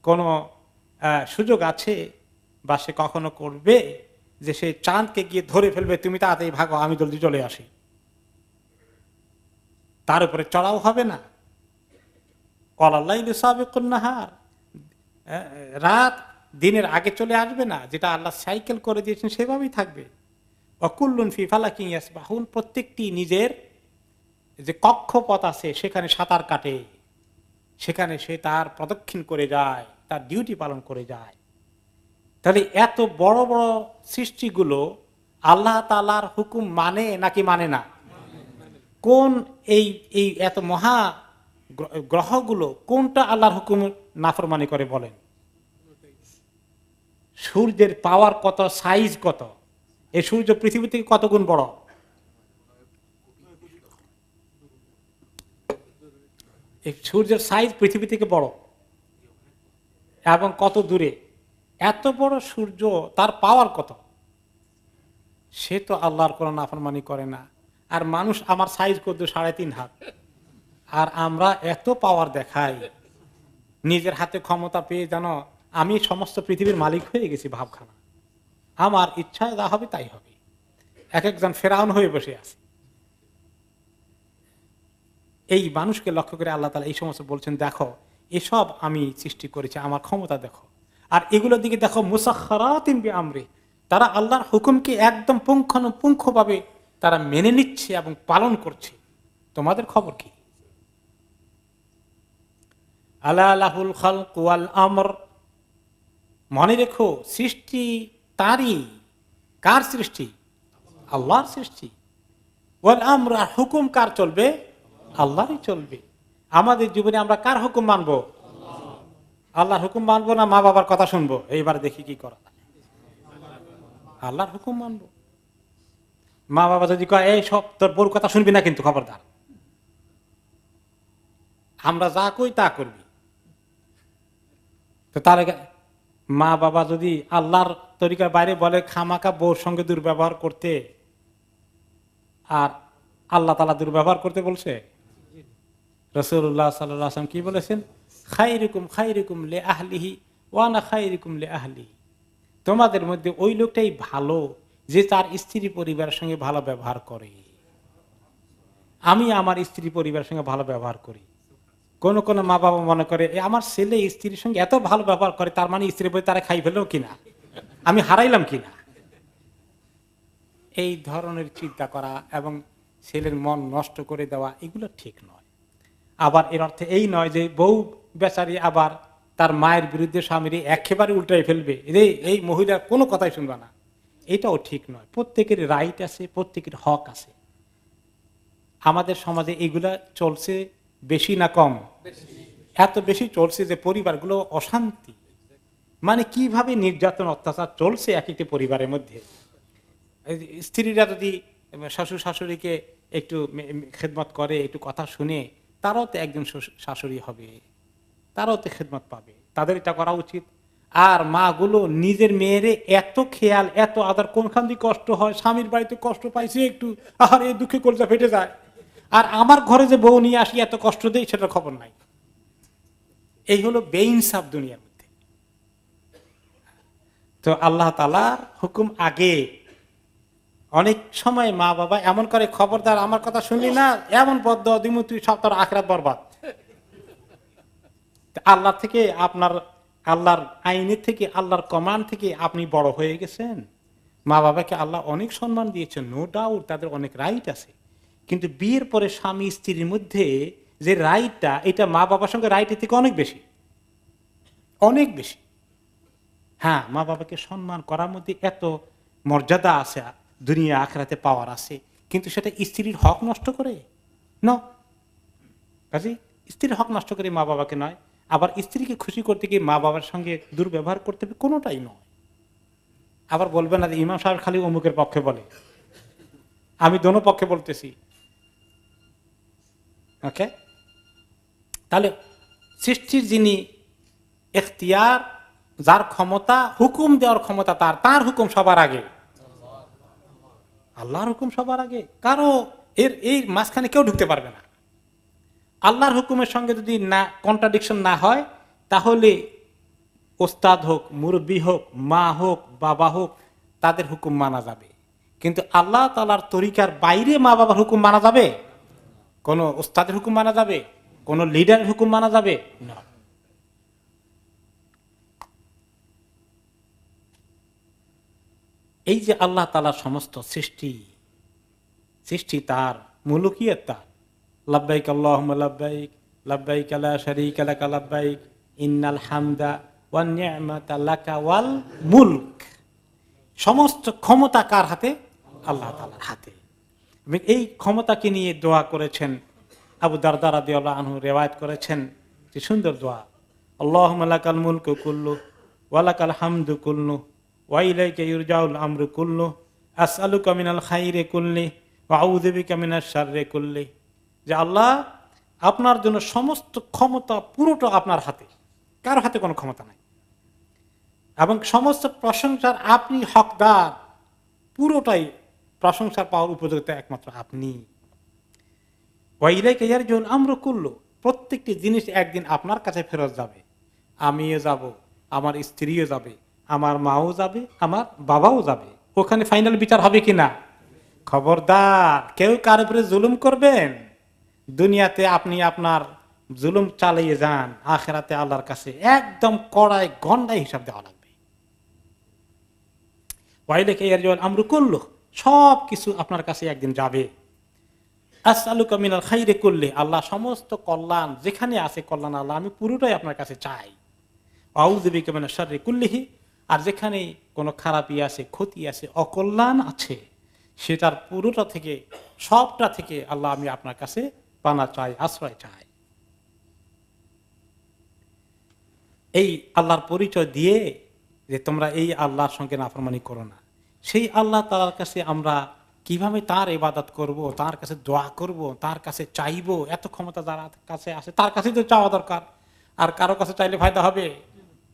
কোনো সুযোগ আছে বা সে কখনো করবে যে সে চাঁদকে গিয়ে ধরে ফেলবে, তুমি তাড়াতাড়ি ভাগো, আমি জলদি চলে আসি, তার উপরে চড়াও হবে না। ওয়ালাল-লাইলু সাবিকুন নাহার, রাত দিনের আগে চলে আসবে না, যেটা আল্লাহ সাইকেল করে দিয়েছেন সেভাবেই থাকবে। ওয়া কুল্লুন ফি ফালাকিন ইয়াসবাহুন, প্রত্যেকটি নিজের যে কক্ষপথ আছে সেখানে সাঁতার কাটে, সেখানে সে তার প্রদক্ষিণ করে যায়, তার ডিউটি পালন করে যায়। তাহলে এত বড় বড় সৃষ্টিগুলো আল্লাহ তাআলার হুকুম মানে নাকি মানে না? কোন এই এত মহা গ্রহগুলো কোনটা আল্লাহর হুকুম নাফরমানি করে বলেন? সূর্যের পাওয়ার কত, সাইজ কত? এই সূর্য পৃথিবী থেকে কত গুণ বড়? এই সূর্যের সাইজ পৃথিবী থেকে বড় এবং কত দূরে? এত বড় সূর্য, তার পাওয়ার কত? সে তো আল্লাহর কোন নাফরমানি করে না। আর মানুষ, আমার সাইজ কত? 3.5 হাত, আর আমরা এত পাওয়ার দেখাই, নিজের হাতে ক্ষমতা পেয়ে যেন আমি সমস্ত পৃথিবীর মালিক হয়ে গেছি ভাবখানা, আমার ইচ্ছায় যা হবে তাই হবে। এক একজন ফেরাউন হয়ে বসে আছে। এই মানুষকে লক্ষ্য করে আল্লাহ তাআলা এই সমস্ত বলছেন, দেখো এসব আমি সৃষ্টি করেছি, আমার ক্ষমতা দেখো। আর এগুলোর দিকে দেখো মুসাখখারাতিন বিআমরি, তারা আল্লাহর হুকুমকে একদম পুঙ্খানুপুঙ্খভাবে তারা মেনে নিচ্ছে এবং পালন করছে। তোমাদের খবর কি? আলা লাহুল খালক ওয়াল আমর, মনে রেখো সৃষ্টি তারই। কার সৃষ্টি? আল্লাহর সৃষ্টি। ওয়াল আমর, হুকুম কার চলবে? আল্লাহরই চলবে। আমাদের জীবনে আমরা কার হুকুম মানবো? আল্লাহর হুকুম মানবো না মা বাবার কথা শুনবো? এইবার দেখি কি করা যায়। আল্লাহর হুকুম মানবো। মা বাবা যদি কয় এই সব তোর বউর কথা শুনবি না কিন্তু খবরদার, আমরা যা কই তা করবি, তো তার মা বাবা যদি আল্লাহর তরিকার বাইরে বলে খামাকা বউর সঙ্গে দুর্ব্যবহার করতে, আর আল্লাহ তাআলা দুর্ব্যবহার করতে বলছে? রাসূলুল্লাহ সাল্লাল্লাহু আলাইহি ওয়াসাল্লাম কি বলেছেন? খায়রুকুম খায়রুকুম লিআহলিহি ওয়া আনা খায়রুকুম লিআহলি। তোমাদের মধ্যে ওই লোকটাই ভালো যে তার স্ত্রী পরিবারের সঙ্গে ভালো ব্যবহার করে। আমি আমার স্ত্রী পরিবারের সঙ্গে ভালো ব্যবহার করি। কোন কোন মা বাবা মনে করে আমার ছেলে স্ত্রীর সঙ্গে এত ভালো ব্যবহার করে, তার মানে স্ত্রী বই তারা খাই ফেললো কিনা, আমি হারাইলাম কিনা। এই ধরনের চিন্তা করা এবং ছেলের মন নষ্ট করে দেওয়া, এগুলো ঠিক নয়। আবার এর অর্থে এই নয় যে বউ বেচারি আবার তার মায়ের বিরুদ্ধে স্বামীর একেবারে উল্টাই ফেলবে, এই মহিলা কোনো কথাই শুনবে না, এটাও ঠিক নয়। প্রত্যেকের রাইট আছে, প্রত্যেকের হক আছে। আমাদের সমাজে এগুলা চলছে বেশি না কম? এত বেশি চলছে যে পরিবারগুলো অশান্তি, মানে কিভাবে নির্যাতন অত্যাচার চলছে এক একটি পরিবারের মধ্যে। স্ত্রীরা যদি শ্বশুর শাশুড়িকে একটু খেদমত করে, একটু কথা শুনে, তারাও তো একজন শাশুড়ি হবে, তারাও তো খেদমত পাবে, তাদের এটা করা উচিত। আর মা গুলো নিজের মেয়েরে এত খেয়াল, এত আদর, কোনখান দিয়ে কষ্ট হয়, স্বামীর বাড়িতে কষ্ট পাইছে একটু, আর এই দুঃখে কলজা ফেটে যায়, আর আমার ঘরে যে বউ নিয়ে আসি এত কষ্ট দেই সেটার খবর নাই। এই হলো বেইনসাফ দুনিয়ার মধ্যে। তো আল্লাহ তাআলার হুকুম আগে। অনেক সময় মা বাবা এমন করে, খবরদার আমার কথা শুনলি না, এমন বদ্দুয়া দিমু তুই সব তোর আখিরাত বরবাদ। আল্লাহ থেকে আপনার, আল্লাহর আইনের থেকে, আল্লাহর কমান্ড থেকে আপনি বড় হয়ে গেছেন। মা বাবাকে আল্লাহ অনেক সম্মান দিয়েছেন, নো ডাউট, তাদের অনেক রাইট আছে। কিন্তু বিয়ের পরে স্বামী স্ত্রীর মধ্যে যে রাইটটা, এটা মা বাবার সঙ্গে রাইটের থেকে অনেক বেশি, অনেক বেশি। হ্যাঁ, মা বাবাকে সম্মান করার মধ্যে এত মর্যাদা আছে, দুনিয়া আখিরাতে পাওয়ার আছে, কিন্তু সেটা স্ত্রীর হক নষ্ট করে কাজে স্ত্রীর হক নষ্ট করে মা বাবাকে নয়। আবার স্ত্রীকে খুশি করতে গিয়ে মা বাবার সঙ্গে দুর্ব্যবহার করতে হবে, কোনোটাই নয়। আবার বলবে না যে ইমাম সাহেব খালি অমুকের পক্ষে বলে, আমি দোনো পক্ষে বলতেছি। ওকে, তাহলে সৃষ্টির যিনি এখতিয়ার, যার ক্ষমতা, হুকুম দেওয়ার ক্ষমতা তার হুকুম সবার আগে, আল্লাহর হুকুম সবার আগে। কারো এই মাঝখানে কেউ ঢুকতে পারবে না। আল্লাহর হুকুমের সঙ্গে যদি না কন্ট্রাডিকশন না হয়, তাহলে ওস্তাদ হোক, মুরব্বী হোক, মা হোক, বাবা হোক, তাদের হুকুম মানা যাবে। কিন্তু আল্লাহ তাআলার তরিকার বাইরে মা বাবার হুকুম মানা যাবে? কোন ওস্তাদের হুকুম মানা যাবে? কোন লিডারের হুকুম মানা যাবে না। এই যে আল্লাহ তাআলার সমস্ত সৃষ্টি তার, মুলুকিয়ত তার। লাব্বাইক আল্লাহুম্মা লাব্বাইক, লাব্বাইক লা শারীকা লাকা লাব্বাইক, ইন্নাল হামদা ওয়ান নি'মাতা লাকা ওয়াল মুলক। সমস্ত ক্ষমতা কার হাতে? আল্লাহ তাআলার হাতে। এই ক্ষমতাকে নিয়ে দোয়া করেছেন আবু দারদা রাদিয়াল্লাহু আনহু, রিওয়ায়াত করেছেন যে সুন্দর দোয়া, আল্লাহুম্মা লাকাল মুলকু কুল্লু ওয়া লাকাল হামদু কুল্লু ওয়া ইলাইকা ইরজাউল আমরু কুল্লু আসআলুকা মিনাল খাইরি কুল্লি ওয়া আউযু বিকা মিনাশ শাররি কুল্লি। যে আল্লাহ, আপনার জন্য সমস্ত ক্ষমতা পুরোটা আপনার হাতে, কারো হাতে কোনো ক্ষমতা নাই, এবং সমস্ত প্রশংসার আপনি হকদার, পুরোটাই প্রশংসার পাওয়ার উপযুক্ত একমাত্র আপনি। ওয়া ইলাইকা ইয়ারজিউল আমরু কুল্লু, প্রত্যেকটি জিনিস একদিন আপনার কাছে ফেরত যাবে। আমিও যাব, আমার স্ত্রীও যাবে, আমার মাও যাবে, আমার বাবাও যাবে। ওখানে ফাইনাল বিচার হবে কিনা? খবরদার কেউ কার উপরে জুলুম করবেন। দুনিয়াতে আপনি আপনার জুলুম চালিয়ে যান, আখিরাতে আল্লাহর কাছে একদম কড়ায় গন্ডায় হিসাব দেওয়া লাগবে। ওয়াইলাকা ইয়ারজিউল আমরু কুল্লু, সব কিছু আপনার কাছে একদিন যাবে। আসআলুকা মিনাল খাইরি কুল্লি, আল্লাহ সমস্ত কল্যাণ যেখানে আছে কল্যাণ আল্লাহ আমি পুরোটাই আপনার কাছে চাই। আউযু বিকা মিনাশ শাররি কুল্লিহি, আর যেখানে কোনো খারাপি আছে, ক্ষতি আছে, অকল্যাণ আছে, সেটার পুরোটা থেকে, সবটা থেকে আল্লাহ আমি আপনার কাছে পানা চায়, আশ্রয় চায়। এই আল্লাহর পরিচয় দিয়ে যে তোমরা এই আল্লাহর সঙ্গে নাফরমানি করো না, সেই আল্লাহ তাআলার কাছে আমরা কিভাবে তার ইবাদত করব, তার কাছে দোয়া করব, তার কাছে চাইবো, এত ক্ষমতা যার কাছে আছে তার কাছেই তো চাওয়া দরকার। আর কারো কাছে চাইলে ফায়দা হবে?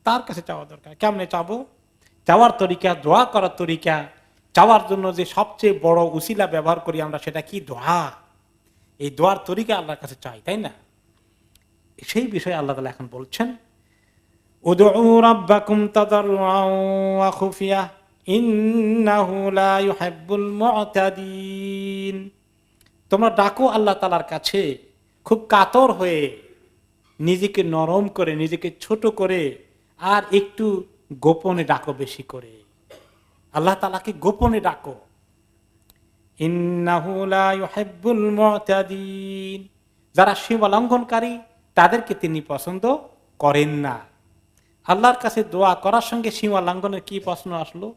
তার কাছে চাওয়া দরকার। কেমনে চাবো? চাওয়ার তরিকা, দোয়া করার তরিকা, চাওয়ার জন্য যে সবচেয়ে বড় উসিলা ব্যবহার করি আমরা, সেটা কি? দোয়া। এই দোয়ার তরিকা আল্লাহর কাছে চাই, তাই না? সেই বিষয়ে আল্লাহ তাআলা এখন বলছেন, উদউ রাব্বাকুম তাদাররুআন ওয়া খুফিয়া ইন্নাহু লা ইউহিব্বুল মু'তাদিন। তোমরা ডাকো আল্লাহ তাআলার কাছে খুব কাতর হয়ে, নিজেকে নরম করে, নিজেকে ছোট করে, আর একটু গোপনে ডাকো, বেশি করে আল্লাহ তাআলাকে গোপনে ডাকো। ইন্নাহু লা ইউহিব্বুল মু'তাদিন, যারা সীমা লঙ্ঘনকারী তাদেরকে তিনি পছন্দ করেন না। আল্লাহর কাছে দোয়া করার সঙ্গে সীমা লঙ্ঘনের কি প্রশ্ন আসলো?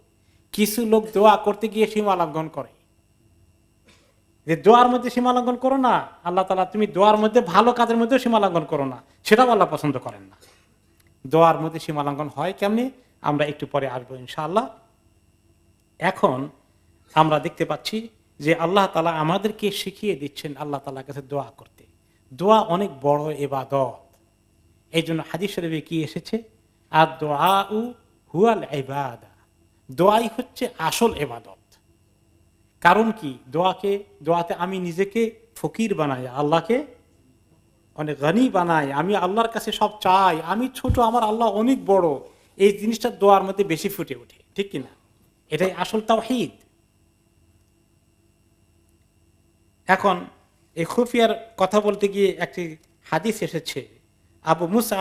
কিছু লোক দোয়া করতে গিয়ে সীমা লঙ্ঘন করে, যে দোয়ার মধ্যে সীমা লঙ্ঘন করো না, আল্লাহ তাআলা তুমি দোয়ার মধ্যে ভালো কাজের মধ্যে সীমা লঙ্ঘন করো না, সেটাও আল্লাহ পছন্দ করেন না। দোয়ার মধ্যে সীমা লঙ্ঘন হয় কেমনি আমরা একটু পরে আসবো ইনশাআল্লাহ। এখন আমরা দেখতে পাচ্ছি যে আল্লাহ তাআলা আমাদেরকে শিখিয়ে দিচ্ছেন আল্লাহ তাআলার কাছে দোয়া করতে। দোয়া অনেক বড় ইবাদত। এই জন্য হাদিস শরীফে কি এসেছে? আর দুআউ হুয়াল ইবাদা, দোয়াই হচ্ছে আসল ইবাদত। কারণ কি? দোয়াতে আমি নিজেকে ফকির বানাই, আল্লাহকে অনেক গনি বানাই, আমি আল্লাহর কাছে সব চাই, আমি ছোট, আমার আল্লাহ অনেক বড়। এই জিনিসটা দোয়ার মধ্যে বেশি ফুটে ওঠে, ঠিক কিনা? এটাই আসল তাওহীদ। এখন এই খুফিয়ার কথা বলতে গিয়ে একটি হাদিস এসেছে। আবু মুসা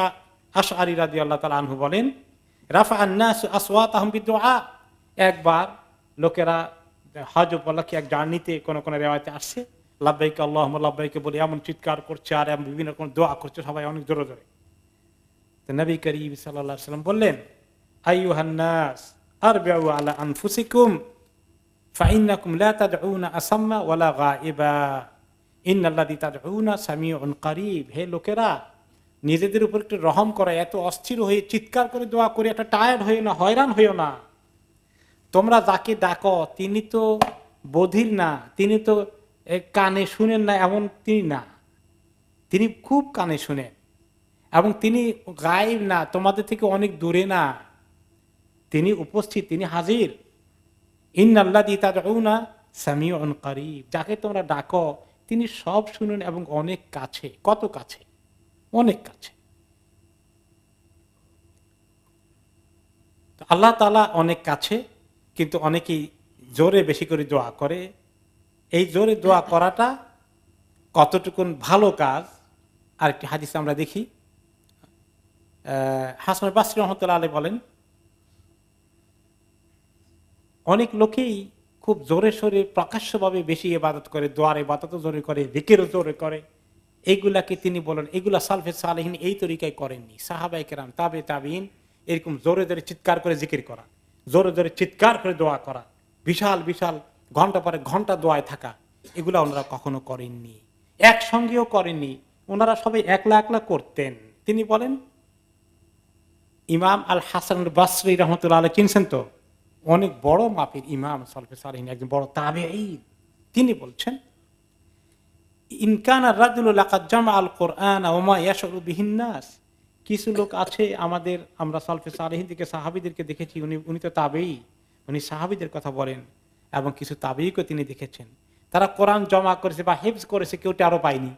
আশআরী রাদিয়াল্লাহু তাআলা আনহু বলেন, রাফা'আন নাসু আসওয়াতাহুম বিদুআ। একবার লোকেরা হজ উপলক্ষে এক জার্নিতে কোন কোন রিওয়ায়াতে আসছে, লাব্বাইক আল্লাহুম্মা লাব্বাইক বলে এমন চিৎকার করছে আর এমন বিভিন্ন রকম দোয়া করছে, সবাই অনেক জোরে জোরে। তো নবী করিম সাল্লাল্লাহু আলাইহি ওয়াসাল্লাম বললেন, আইয়ুহান নাস আরবিউ আলা আনফুসিকুম ফাইন্নাকুম লা তাদউনা আসাম্মা ওয়ালা গায়িবা ইন্নাল্লাযী তাদউনা সামিউন কারীব। হে লোকেরা, নিজেদের উপর একটু রহম করা, এত অস্থির হয়ে চিৎকার করে দোয়া করে একটা টায়ার্ড হইও না, হয়রান হইও না। তোমরা যাকে ডাকো তিনি তো বধির না, তিনি তো কানে শুনেন না, এমন তিনি না, তিনি খুব কানে শুনেন, এবং তিনি গায়েব না, তোমাদের থেকে অনেক দূরে না, তিনি উপস্থিত, তিনি হাজির। ইন্নাল্লাযী তাদউনা সামিউন কারীব, যাকে তোমরা ডাকো তিনি সব শুনেন এবং অনেক কাছে। কত কাছে? অনেক কাছে। আল্লাহ তাআলা অনেক কাছে, কিন্তু অনেকেই জোরে বেশি করে দোয়া করে। এই জোরে দোয়া করাটা কতটুকুন ভালো কাজ, আরেকটি হাদিস আমরা দেখি। হাসান বাসরী রাহমাতুল্লাহ আলাইহি বলেন, অনেক লোকেই খুব জোরে সোরে প্রকাশ্যভাবে বেশি ইবাদত করে, দোয়ার ইবাদতও জোরে করে, জিকিরও জোরে করে। এইগুলাকে তিনি বলেন এগুলা সালফে সালেহিন এই তরিকায় করেননি। সাহাবায়ে কেরাম, তাবে তাবিঈন এরকম জোরে জোরে চিৎকার করে জিকির করা, জোরে জোরে চিৎকার করে দোয়া করা, বিশাল বিশাল ঘন্টা পরে ঘন্টা দোয়ায় থাকা, এগুলা ওনারা কখনো করেননি, একসঙ্গেও করেননি। ওনারা সবাই একলা একলা করতেন। তিনি বলেন, ইমাম আল হাসান বাসরী রাহমাতুল্লাহ আলাইহি চিনছেন তো? অনেক বড় মাপের ইমাম, সালফে সালেহিন, একজন বড় তাবেঈন। তিনি বলছেন, ইন কানা রাজুলু লাকাদ জামা আল কুরআন ওয়া মা ইয়াশউরু বিহিন নাস। কিছু লোক আছে আমাদের, আমরা সালফে সালেহিন থেকে সাহাবীদেরকে দেখেছি, উনি তো তাবেঈ, উনি সাহাবীদের কথা বলেন, এবং কিছু তাবেঈকে তিনি দেখেছেন, তারা কোরআন জমা করেছে বা হিফজ করেছে, কেউ টেরও পায়নি।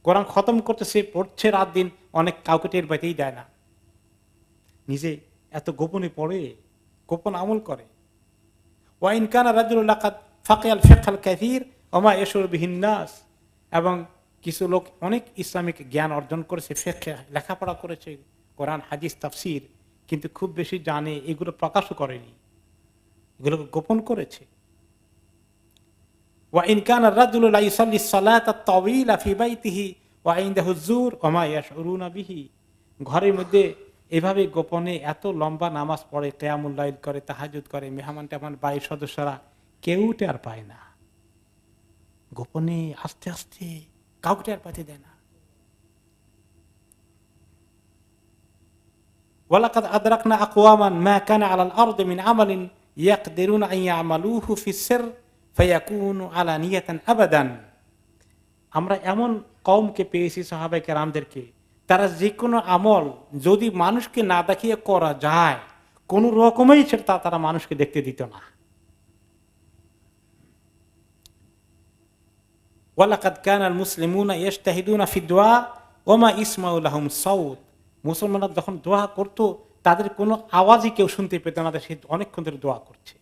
কোরআন খতম করতেছে, পড়ছে রাত দিন, অনেক কাউকে টের পাইতেই দেয় না, নিজে এত গোপনে পড়ে, গোপন আমল করে। ওয়া ইন কানা রাজুলু লাকাদ ফাকিহাল ফিকহাল কাসীর ওয়া মা ইয়াশউরু বিহিন নাস। এবং কিছু লোক অনেক ইসলামিক জ্ঞান অর্জন করেছে, ফিকহ লেখাপড়া করেছে, কোরআন হাদিস তাফসীর, কিন্তু খুব বেশি জানে, এগুলো প্রকাশও করেনি, এগুলো গোপন করেছে। ওয়া ইন কানা রাজুলু লা ইউসাল্লি সালাতা তাওয়িলা ফি বাইতিহি ওয়া ইনদাহু যুর ওয়া মা ইয়াশউরুনা বিহি। ঘরের মধ্যে এভাবে গোপনে এত লম্বা নামাজ পড়ে, কিয়ামুল লাইল করে, তাহাজ্জুদ করে, মেহমান টেহমান বাড়ির সদস্যরা কেউ টের পায় না, গোপনে আস্তে আস্তে কাউকে টের পাইতে দেয় না। ওয়ালাকাদ আদরাকনা আকওয়ামান মা কানা আলাল আরদি মিন আমালিন ইয়াকদিরুনা আন ইয়ামালুহু ফিস সির ফায়াকুনু আলানিয়াতান আবাদান। আমরা এমন কওমকে পেয়েছি, সাহাবায়ে কেরামদেরকে, তারা যে কোনো আমল যদি মানুষকে না দেখিয়ে করা যায়, কোন রকমেই সেটা তারা মানুষকে দেখতে দিত না। ওয়ালাকাদ কানাল মুসলিমুনা ইজতাহিদুনা ফি দুআ ওয়া মা ইসমাউ লাহুম সাউত। মুসলমানরা যখন দোয়া করত, তাদের কোনো আওয়াজই কেউ শুনতে পেত না, সে অনেকক্ষণ ধরে দোয়া করছে,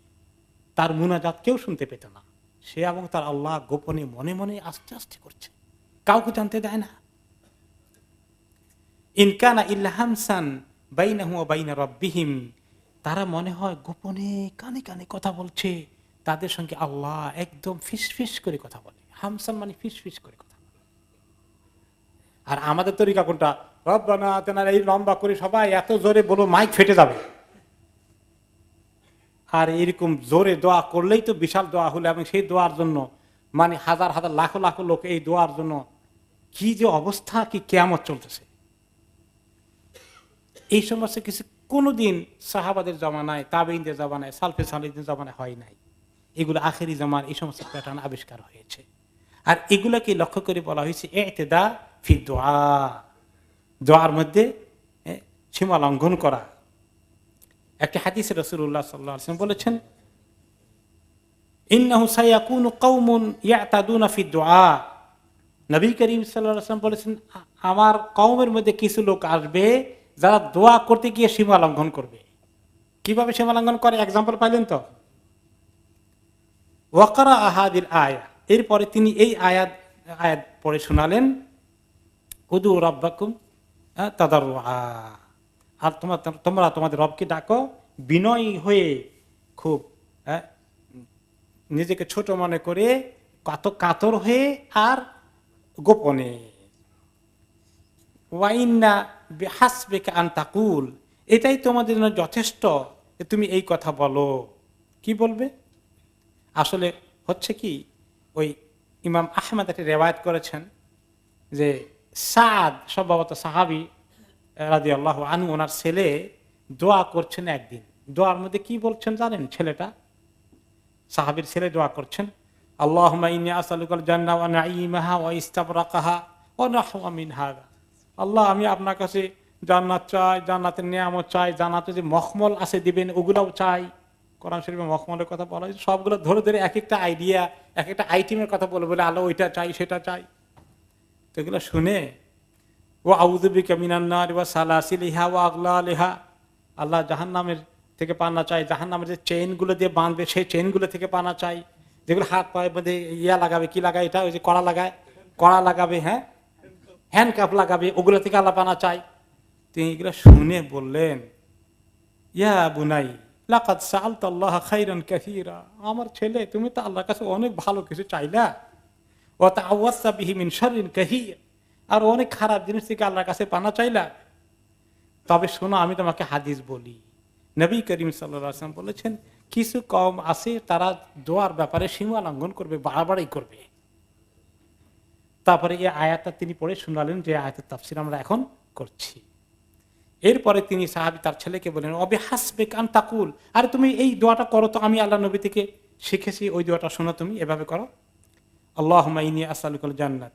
তার মুনাজাত কেউ শুনতে পেত না। সে এবং তার আল্লাহ গোপনে মনে মনে আস্তে আস্তে করছে, কাউকে জানতে দেয় না। ইন কানা ইল্লা হামসান বাইনাহু ওয়া বাইনা রাব্বিহিম। তারা মনে হয় গোপনে কানে কানে কথা বলছে, তাদের সঙ্গে আল্লাহ একদম ফিসফিস করে কথা বলে। হামসান মানে ফিসফিস করে কথা বলে। আর আমাদের তরিকা কোনটা? রব্বানা আতিনা, এই লম্বা করে সবাই এত জোরে বলো মাইক ফেটে যাবে। আর এরকম জোরে দোয়া করলেই তো বিশাল দোয়া হলো, এবং সেই দোয়ার জন্য মানে হাজার হাজার লাখো লাখো লোক এই দোয়ার জন্য কি যে অবস্থা, কি কিয়ামত চলতেছে। এই সমস্ত কিছু কোনোদিন সাহাবাদের জমানায়, তাবেঈনদের জমানায়, সালফে সালেহীনদের জমানায় হয় নাই। এগুলো আখেরি জামান এই সমস্ত প্যাটার্ন আবিষ্কার হয়েছে। আর এগুলাকে লক্ষ্য করে বলা হয়েছে ইতিদা ফি দুআ, দোয়ার মধ্যে সীমা লঙ্ঘন করা। একটা হাদিসে রাসূলুল্লাহ সাল্লাল্লাহু আলাইহি ওয়াসাল্লাম বলেছেন, ইন্নাহু সায়াকুনু কওমুন ইয়াতাদুনা ফি দুআ। নবী করিম সাল্লাল্লাহু আলাইহি ওয়াসাল্লাম বলেছেন, আমার কওমের মধ্যে কিছু লোক আসবে যারা দোয়া করতে গিয়ে সীমা লঙ্ঘন করবে। কিভাবে সীমা লঙ্ঘন করে? এক্সাম্পল পাইলেন তো? ওয়াকারা আহাদিল আয়া, এরপরে তিনি এই আয়াত পড়ে শোনালেন, উদু রাব্বাকুম তাদাররুআ, আর তোমরা তোমাদের রবকে ডাকো বিনয়ী হয়ে, খুব নিজেকে ছোট মনে করে, কাতর হয়ে আর গোপনে। ওয়াইন্না বিহাসবিকা আন তাকুল, এটাই তোমাদের জন্য যথেষ্ট যে তুমি এই কথা বলো। কি বলবে? আসলে হচ্ছে কি, ওই ইমাম আহমদ একটা রেওয়ায়াত করেছেন যে সাদ, সম্ভবত সাহাবী রাদিয়াল্লাহু আনহু, ওনার ছেলে দোয়া করছেন একদিন। দোয়ার মধ্যে কি বলছেন জানেন? ছেলেটা, সাহাবীর ছেলে দোয়া করছেন, আল্লাহুম্মা ইন্নী আসআলুকাল জান্নাহ ওয়া নাঈমাহা ওয়া ইস্তাবরাকাহা ওয়া নাহওয়া মিন হাযা। আল্লাহ, আমি আপনার কাছে জান্নাত চাই, জান্নাতের নিয়ামত চাই, জান্নাতে যে মখমল আছে দিবেন ওগুলাও চাই। কোরআন শরীফে মখমলের কথা বলা হয়েছে, সবগুলো ধরে ধরে এক একটা আইডিয়া, এক একটা আইটেমের কথা বলে বলে আল্লাহ ওইটা চাই সেটা চাই। তো এগুলো শুনে, ও আউযু বিকা মিনান নার ওয়া সালাসিলিহা ওয়া আগলালিহা, আল্লাহ জাহান্নামের থেকে পানা চাই, জাহান্নামের যে চেইনগুলো দিয়ে বাঁধবে সেই চেইনগুলো থেকে পানা চাই, যেগুলো হাত পায়ের মধ্যে লাগাবে, কি লাগায় এটা, ওই যে কড়া লাগাবে, হ্যাঁ, হ্যান্ডকাপ লাগাবে, ওগুলো থেকে আল্লাহ পানা চাই। তিনি এগুলো শুনে বললেন, ইয়া বুনাই লাকাদ সাআলতাল্লাহা খাইরান কাসীরা, আমার ছেলে তুমি তো আল্লাহর কাছে অনেক ভালো কিছু চাইলা, ওয়া তাআওয়াযতা বিহি মিন শাররিন কাসীর, আর অনেক খারাপ জিনিস থেকে আল্লাহর কাছে পানা চাইলা। তবে শোনো, আমি তোমাকে হাদিস বলি। নবী করিম সাল্লাল্লাহু আলাইহি ওয়াসাল্লাম বলেছেন, কিছু কওম আছে তারা দোয়ার ব্যাপারে সীমা লঙ্ঘন করবে, বাড়াবাড়ি করবে। তারপরে এই আয়াতটা তিনি পড়ে শোনালেন, যে আয়াতের তাফসীর আমরা এখন করছি। এরপরে তিনি সাহাবী তার ছেলেকে বলেন, অবি হাসবিক আন তাকুল, আরে তুমি এই দোয়াটা করো তো, আমি আল্লাহ নবী থেকে শিখেছি, ওই দোয়াটা শোনো, তুমি এভাবে করো, আল্লাহুম্মা ইন্নী আসআলুকাল জান্নাত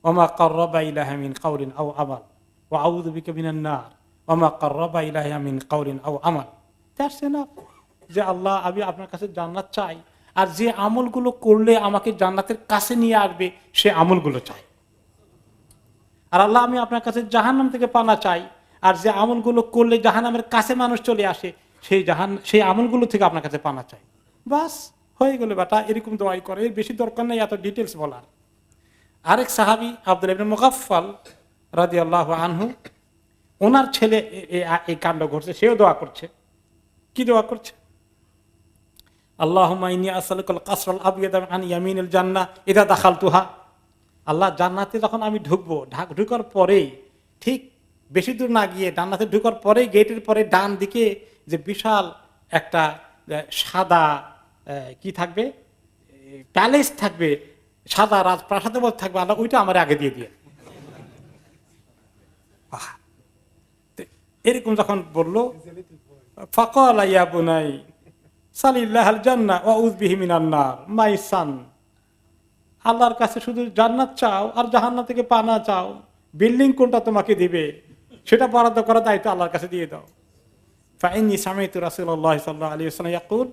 ওয়া মা কাররাবা ইলাইহা মিন কাওলিন আও আমাল ওয়া আউযু বিকা মিনান নার ওয়া মা কাররাবা ইলাইহা মিন কাওলিন আও আমাল। দ্যাটস এনাফ, যে আল্লাহ, আমি আপনার কাছে জান্নাত চাই, আর যে আমলগুলো করলে আমাকে জান্নাতের কাছে নিয়ে আসবে সে আমলগুলো চাই। আর আল্লাহ, আমি আপনার কাছে জাহান্নাম থেকে পানা চাই, আর যে আমলগুলো করলে জাহান্নামের কাছে মানুষ চলে আসে সেই আমলগুলো থেকে আপনার কাছে পানা চাই। বাস হয়ে গেল বেটা, এরকম দোয়াই করে, এর বেশি দরকার নেই এত ডিটেলস বলার। আরেক সাহাবী আব্দুল্লাহ ইবনে মুগাফফাল রাদিয়াল্লাহু আনহু, ওনার ছেলে এই কাণ্ড ঘটছে, সেও দোয়া করছে। কি দোয়া করছে? আল্লাহুম্মা ইন্নী আসআলুকাল কাসরাল আবয়াদ আন ইয়ামিনিল জান্নাহ ইযা দাখালতুহা, আল্লাহ, জান্নাতে যখন আমি ঢুকবো, ঢুকার পরেই, ঠিক বেশি দূর না গিয়ে জান্নাতে ঢুকার পরেই গেটের পরে ডান দিকে যে বিশাল একটা সাদা কি থাকবে, প্যালেস থাকবে, সাদা রাজপ্রাসাদে বলতে থাকবে আল্লাহ ওইটা আমার আগে দিয়ে দিয়ে। এরকম যখন বললো ফাকালা ইয়া বুনাই সালিল্লাহুল জান্নাহ ওয়া উযু বিহি মিনান নার, মাই সান, আল্লাহর কাছে শুধু জান্নাত চাও আর জাহান্নাম থেকে পানা চাও, বিল্ডিং কোনটা তোমাকে দিবে সেটা বরাদ্দ করার দায়িত্ব আল্লাহর কাছে দিয়ে দাও। ফাইন্নী সামি'তু রাসূলুল্লাহ সাল্লাল্লাহু আলাইহি ওয়াসাল্লাম ইয়াকুল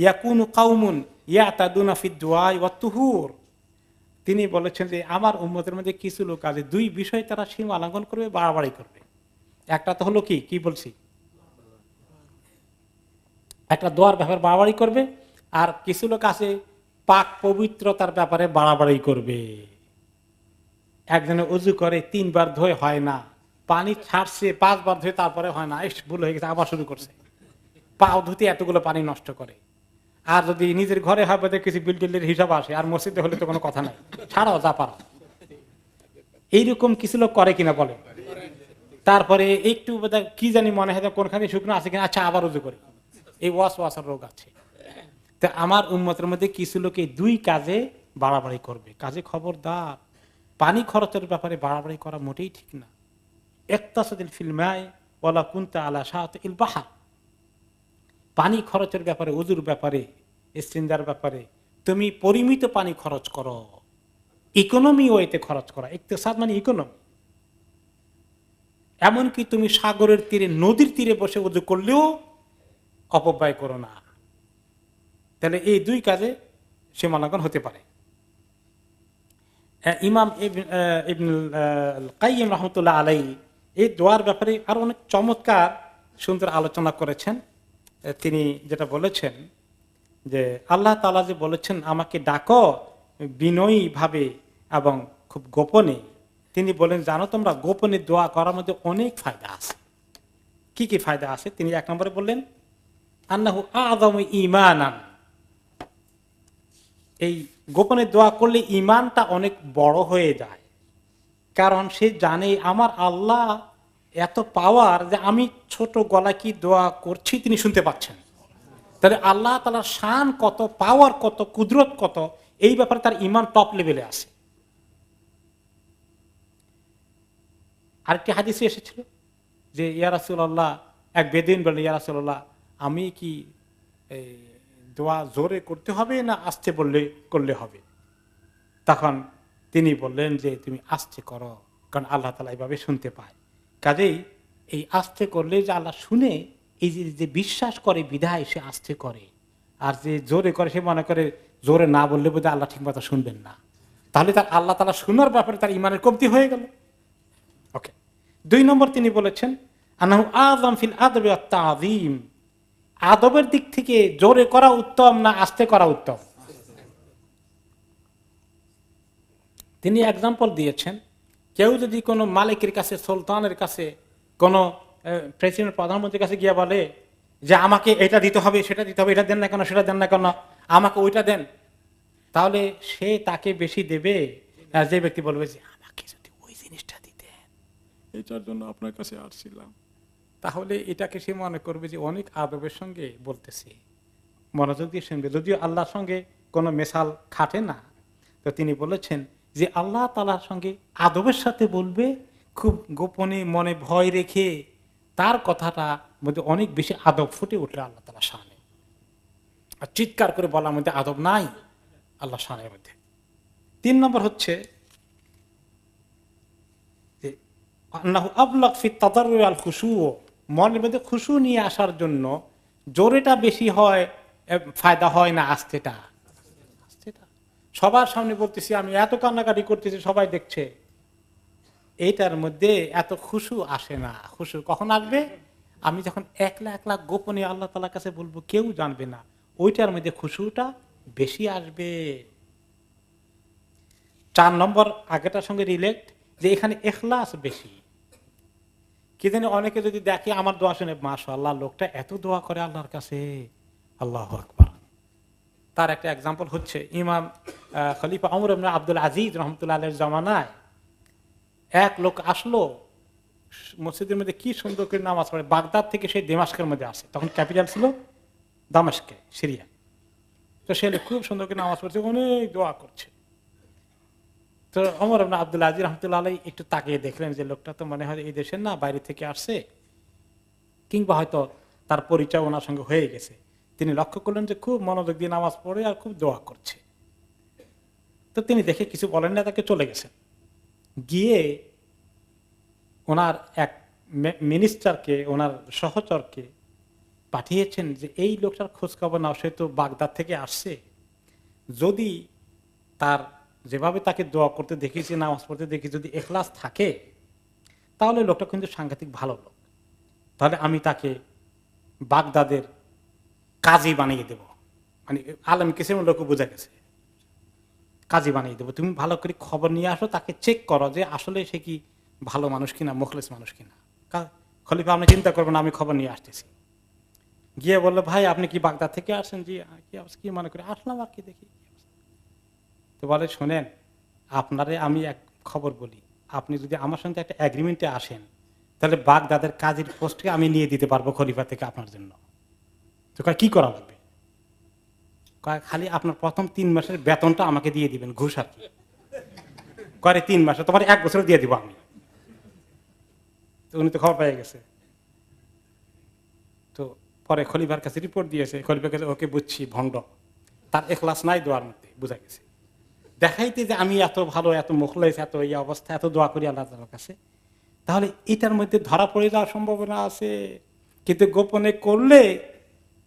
ইয়াকুনু কাউমুন ইয়াতাদুনা ফিদ দুআ ওয়াত তুহুর, তিনি বলেছেন যে আমার উম্মতের মধ্যে কিছু লোক আছে দুই বিষয় তারা সীমা লঙ্ঘন করবে, বাড়াবাড়ি করবে। একটা তো হলো কি বলছি, একটা দোয়ার ব্যাপারে বাড়াবাড়ি করবে, আর কিছু লোক আছে পাক পবিত্রতার ব্যাপারে বাড়াবাড়ি করবে। একজনে উজু করে 3 বার ধোয় হয় না, পানি ছাড়ছে 5 বার ধুয়ে তারপরে হয় না, ভুল হয়ে গেছে আবার শুরু করছে, পাও ধুতে এতগুলো পানি নষ্ট করে। আর যদি নিজের ঘরে হয় বোধহয় কিছু বিল্ডিংয়ের হিসাব আসে, আর মসজিদে হলে তো কোনো কথা নাই, ছাড়াও যা পারো। এইরকম কিছু লোক করে কিনা বলে। তারপরে একটু বোধহয় কি জানি মনে হয় কোনখানে শুকনো আছে কিনা, আচ্ছা আবার উজু করি, এই ওয়াসার রোগ আছে। তা আমার উম্মতের মধ্যে কিছু লোক এই দুই কাজে বাড়াবাড়ি করবে। কাজে খবরদার, পানি খরচের ব্যাপারে বাড়াবাড়ি করা মোটেই ঠিক না। ইকতাসাদিল ফিল মা'i ওয়ালা কুনতা আলা শাতিল বাহর, পানি খরচের ব্যাপারে, উজুর ব্যাপারে, ইস্তিনজার ব্যাপারে তুমি পরিমিত পানি খরচ করো, ইকোনমি ওয়েতে খরচ করা। ইকতিসাদ মানে ইকোনমি। এমনকি তুমি সাগরের তীরে, নদীর তীরে বসে উজু করলেও অপব্যয় করো না। তাহলে এই দুই কাজে সীমালঙ্ঘন হতে পারে। ইমাম ইবনুল কাইয়িম রাহমাতুল্লাহ আলাইহি এই দোয়ার ব্যাপারে আরো অনেক চমৎকার সুন্দর আলোচনা করেছেন। তিনি যেটা বলেছেন যে আল্লাহ তাআলা যে বলেছেন আমাকে ডাকো বিনয়ী ভাবে এবং খুব গোপনে, তিনি বলেন জানো তোমরা গোপনে দোয়া করার মধ্যে অনেক ফায়দা আছে। কি কি ফায়দা আছে? তিনি 1 নম্বরে বললেন আন্নাহু আযমু ঈমানান, এই গোপনে দোয়া করলে ঈমানটা অনেক বড় হয়ে যায়। কারণ সে জানে আমার আল্লাহ এত পাওয়ার যে আমি ছোট গলা কি দোয়া করছি তিনি শুনতে পাচ্ছেন। তাহলে আল্লাহ তাআলার শান কত, পাওয়ার কত, কুদরত কত, এই ব্যাপারে তার ঈমান টপ লেভেলে আছে। আরেকটি হাদিসে এসেছিল যে ইয়া রাসূলুল্লাহ, এক বেদুইন বললেন ইয়া রাসূলুল্লাহ আমি কি দোয়া জোরে করতে হবে না আস্তে করলে হবে? তখন তিনি বললেন যে তুমি আস্তে করো, কারণ আল্লাহ তাআলা এইভাবে শুনতে পায়। কাজেই এই আস্তে করলে যে আল্লাহ শুনে, এই যে বিশ্বাস করে বিধায় সে আস্তে করে, আর যে জোরে করে সে মনে করে জোরে না বললে বোধহয় আল্লাহ ঠিক মতো শুনবেন না, তাহলে তার আল্লাহ তাআলা শোনার ব্যাপারে তার ঈমানের কমতি হয়ে গেল। ওকে। 2 নম্বর তিনি বলেছেন আনাহু আযম ফিল আদবি ওয়াত তাযীম, আদবের দিক থেকে জোরে করা উত্তম না আস্তে করা উত্তম? তিনি এক্সাম্পল দিয়েছেন, কেউ যদি কোনো মালিকের কাছে, সুলতানের কাছে, কোনো প্রেসিডেন্ট, প্রধানমন্ত্রীর কাছে গিয়ে বলে যে আমাকে এটা দিতে হবে, সেটা দিতে হবে, এটা দেন না কেন, সেটা দেন না কেন, আমাকে ওইটা দেন, তাহলে সে তাকে বেশি দেবে যে ব্যক্তি বলবে যে আমাকে যদি ওই জিনিসটা দিতেন, এটার জন্য আপনার কাছে আসছিলাম। তাহলে এটাকে সে মনে করবে যে অনেক আদবের সঙ্গে বলতেছে, মনোযোগ দিয়ে শুনবে, যদিও আল্লাহর সঙ্গে কোনো মেশাল খাটে না। তো তিনি বলেছেন যে আল্লাহ তাআলার সঙ্গে আদবের সাথে বলবে, খুব গোপনে মনে ভয় রেখে, তার কথাটা মধ্যে অনেক বেশি আদব ফুটে উঠলে আল্লাহ তাআলা শানে। আর চিৎকার করে বলার মধ্যে আদব নাই আল্লাহ শানের মধ্যে। 3 নম্বর হচ্ছে যে আন্নাহু আবলাগ ফি তাদাররুই আল খুশু, মনের মধ্যে খুশু নিয়ে আসার জন্য জোরেটা বেশি হয়, ফায়দা হয় না আস্তেটা। সবার সামনে বলতেছি আমি এত কান্নাকাটি করতেছি, সবাই দেখছে, এইটার মধ্যে এত খুশু আসে না। খুশু কখন আসবে? আমি যখন একলা একলা গোপনে আল্লাহ তাআলার কাছে বলবো, কেউ জানবে না, ওইটার মধ্যে খুশুটা বেশি আসবে। 4 নম্বর আগেটার সঙ্গে রিলেট, যে এখানে ইখলাস বেশি। কি জানি অনেকে যদি দেখে আমার দোয়া শুনে, মাশাআল্লাহ লোকটা এত দোয়া করে আল্লাহর কাছে, আল্লাহু আকবার। তার একটা এক্সাম্পল হচ্ছে ইমাম খলিফা ওমর ইবনে আব্দুল আজিজ রাহমাতুল্লাহ আলাইহির জামানায় এক লোক আসলো মসজিদের মধ্যে, কি সুন্দর করে নামাজ পড়ে, বাগদাদ থেকে সেই দামেস্কের মধ্যে আসে, তখন ক্যাপিটাল ছিল দামেস্কে, সিরিয়া। তো সে খুব সুন্দর করে নামাজ পড়ছে, অনেক দোয়া করছে। তো ওমর ইবনে আব্দুল আজিজ রাহমাতুল্লাহ আলাইহি একটু তাকিয়ে দেখলেন যে লোকটা তো মনে হয় এই দেশের না, বাইরে থেকে আসছে, কিংবা হয়তো তার পরিচয় ওনার সঙ্গে হয়ে গেছে। তিনি লক্ষ্য করলেন যে খুব মনোযোগ দিয়ে নামাজ পড়ে আর খুব দোয়া করছে। তো তিনি দেখে কিছু বলেন না, তাকে চলে গেছেন। গিয়ে ওনার এক মিনিস্টারকে, ওনার সহচরকে পাঠিয়েছেন যে এই লোকটার খোঁজ খবর নাও, সে তো বাগদাদ থেকে আসছে, যদি তার যেভাবে তাকে দোয়া করতে দেখেছি, নামাজ পড়তে দেখি, যদি ইখলাস থাকে তাহলে লোকটা কিন্তু সাংঘাতিক ভালো লোক, তাহলে আমি তাকে বাগদাদের কাজী বানিয়ে দেব। মানে আলেম কিসেম লোক বোঝা গেছে, কাজী বানিয়ে দেবো, তুমি ভালো করে খবর নিয়ে আসো, তাকে চেক করো যে আসলে সে কি ভালো মানুষ কিনা, মুখলেস মানুষ কিনা। খলিফা আপনি চিন্তা করবেন, আমি খবর নিয়ে আসতেছি। গিয়ে বললো, ভাই আপনি কি বাগদাদ থেকে আসেন? জি। কি মনে করে আসলাম আর কি, দেখি। তো বলে, শোনেন, আপনারে আমি এক খবর বলি, আপনি যদি আমার সঙ্গে একটা এগ্রিমেন্টে আসেন তাহলে বাগদাদের কাজীর পোস্টকে আমি নিয়ে দিতে পারবো খলিফা থেকে আপনার জন্য। তো কি করা লাগবে? খালি আপনার প্রথম 3 মাসের বেতনটা আমাকে দিয়ে দিবেন, ঘুষ আর কি। করে 3 মাসে, তোমার 1 বছর দিয়ে দিব আমি। তো উনি তো খবর পেয়ে গেছে। তো পরে খলিফার কাছে রিপোর্ট দিয়েছে, খলিফার কাছে, ওকে বুঝছি ভণ্ড, তার ইখলাস নাই দোয়ার মধ্যে, বোঝা গেছে। দেখাইতে যে আমি এত ভালো, এত মুখলেস, এত এই অবস্থা, এত দোয়া করি আল্লাহ তাআলার কাছে, তাহলে এটার মধ্যে ধরা পড়ে যাওয়ার সম্ভাবনা আছে। কিন্তু গোপনে করলে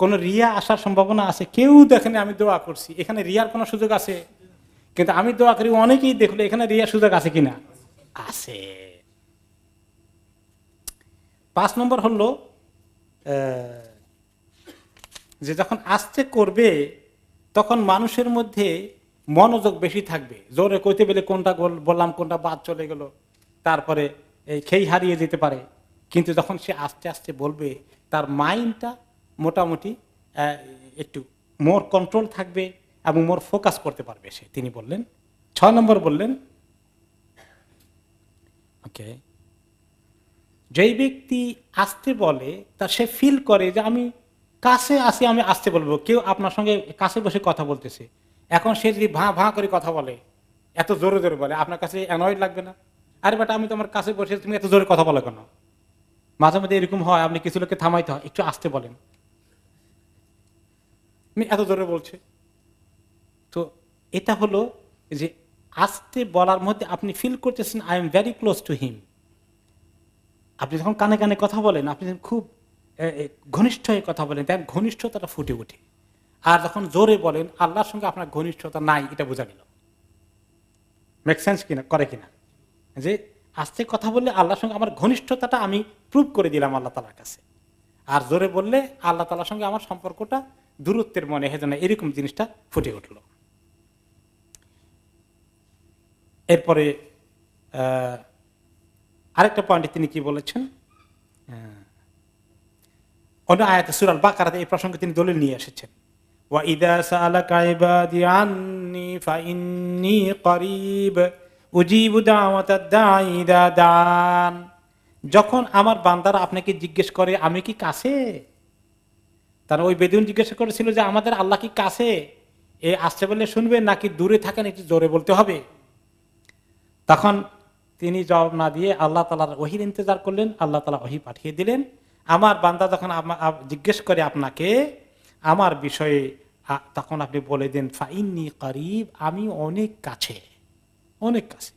কোন রিয়া আসার সম্ভাবনা আছে। কেউ দেখেনি আমি দোয়া করছি, এখানে রিয়ার কোনো সুযোগ আছে? কিন্তু আমি দোয়া করি, অনেকেই দেখলো, এখানে রিয়ার সুযোগ আছে কিনা? আছে। 5 নম্বর হলো যে যখন আস্তে করবে তখন মানুষের মধ্যে মনোযোগ বেশি থাকবে। জোরে কইতে গেলে কোনটা বললাম, কোনটা বাদ চলে গেল, তারপরে এই খেই হারিয়ে যেতে পারে। কিন্তু যখন সে আস্তে আস্তে বলবে, তার মাইন্ডটা মোটামুটি একটু মোর কন্ট্রোল থাকবে এবং মোর ফোকাস করতে পারবে সে। তিনি বললেন 6 নম্বর বললেন, ওকে, যেই ব্যক্তি আস্তে বলে তার সে ফিল করে যে আমি কাছে আসি, আমি আস্তে বলবো। কেউ আপনার সঙ্গে কাছে বসে কথা বলতেছে, এখন সে যদি ভাঁ ভাঁ করে কথা বলে, এত জোরে জোরে বলে, আপনার কাছে অ্যানয়েড লাগবে না? আরে বেটা, আমি তোমার কাছে বসে, তুমি এত জোরে কথা বলো কেন? মাঝে মাঝে এরকম হয়, আপনি কিছু লোককে থামাইতে হয়, একটু আস্তে বলেন, এত জোরে বলছে। তো এটা হলো যে আস্তে বলার মধ্যে আপনি ফিল করতেছেন I am very close to him. আপনি যখন কানে কানে কথা বলেন, আপনি খুব ঘনিষ্ঠ হয়ে কথা বলেন, তাই ঘনিষ্ঠতাটা ফুটে ওঠে। আর যখন জোরে বলেন, আল্লাহর সঙ্গে আপনার ঘনিষ্ঠতা নাই, এটা বোঝা গেল। মেক সেন্স কিনা, করে কিনা? যে আস্তে কথা বললে আল্লাহর সঙ্গে আমার ঘনিষ্ঠতাটা আমি প্রুভ করে দিলাম আল্লাহ তাআলার কাছে, আর জোরে বললে আল্লাহ তাআলার সঙ্গে আমার সম্পর্কটা দূরত্বের মনে হয় না, এরকম জিনিসটা ফুটে উঠল। এরপরে আরেকটা পয়েন্টে তিনি কি বলেছেন, অন্য আয়াতে সূরা আল বাকারাতে এই প্রসঙ্গে তিনি দলিল নিয়ে এসেছেন। ওয়া ইযা সাআলাকা ইবাদি আন্নী ফাইন্নী করিব উজিবু দাওয়াতাদ দাঈ ইযা দান। যখন আমার বান্দারা আপনাকে জিজ্ঞেস করে আমি কি কাছে, তারা ওই বেদুইন জিজ্ঞাসা করেছিল যে আমাদের আল্লাহ কি কাছে, এ আসছে বললে শুনবে নাকি দূরে থাকেন, একটু জোরে বলতে হবে। তখন তিনি জবাব না দিয়ে আল্লাহ তাআলার ওহীর ইন্তজার করলেন, আল্লাহ তাআলা ওহী পাঠিয়ে দিলেন। আমার বান্দা যখন জিজ্ঞেস করে আপনাকে আমার বিষয়ে, তখন আপনি বলে দেন ফাইন্নী করিব, আমি অনেক কাছে, অনেক কাছে।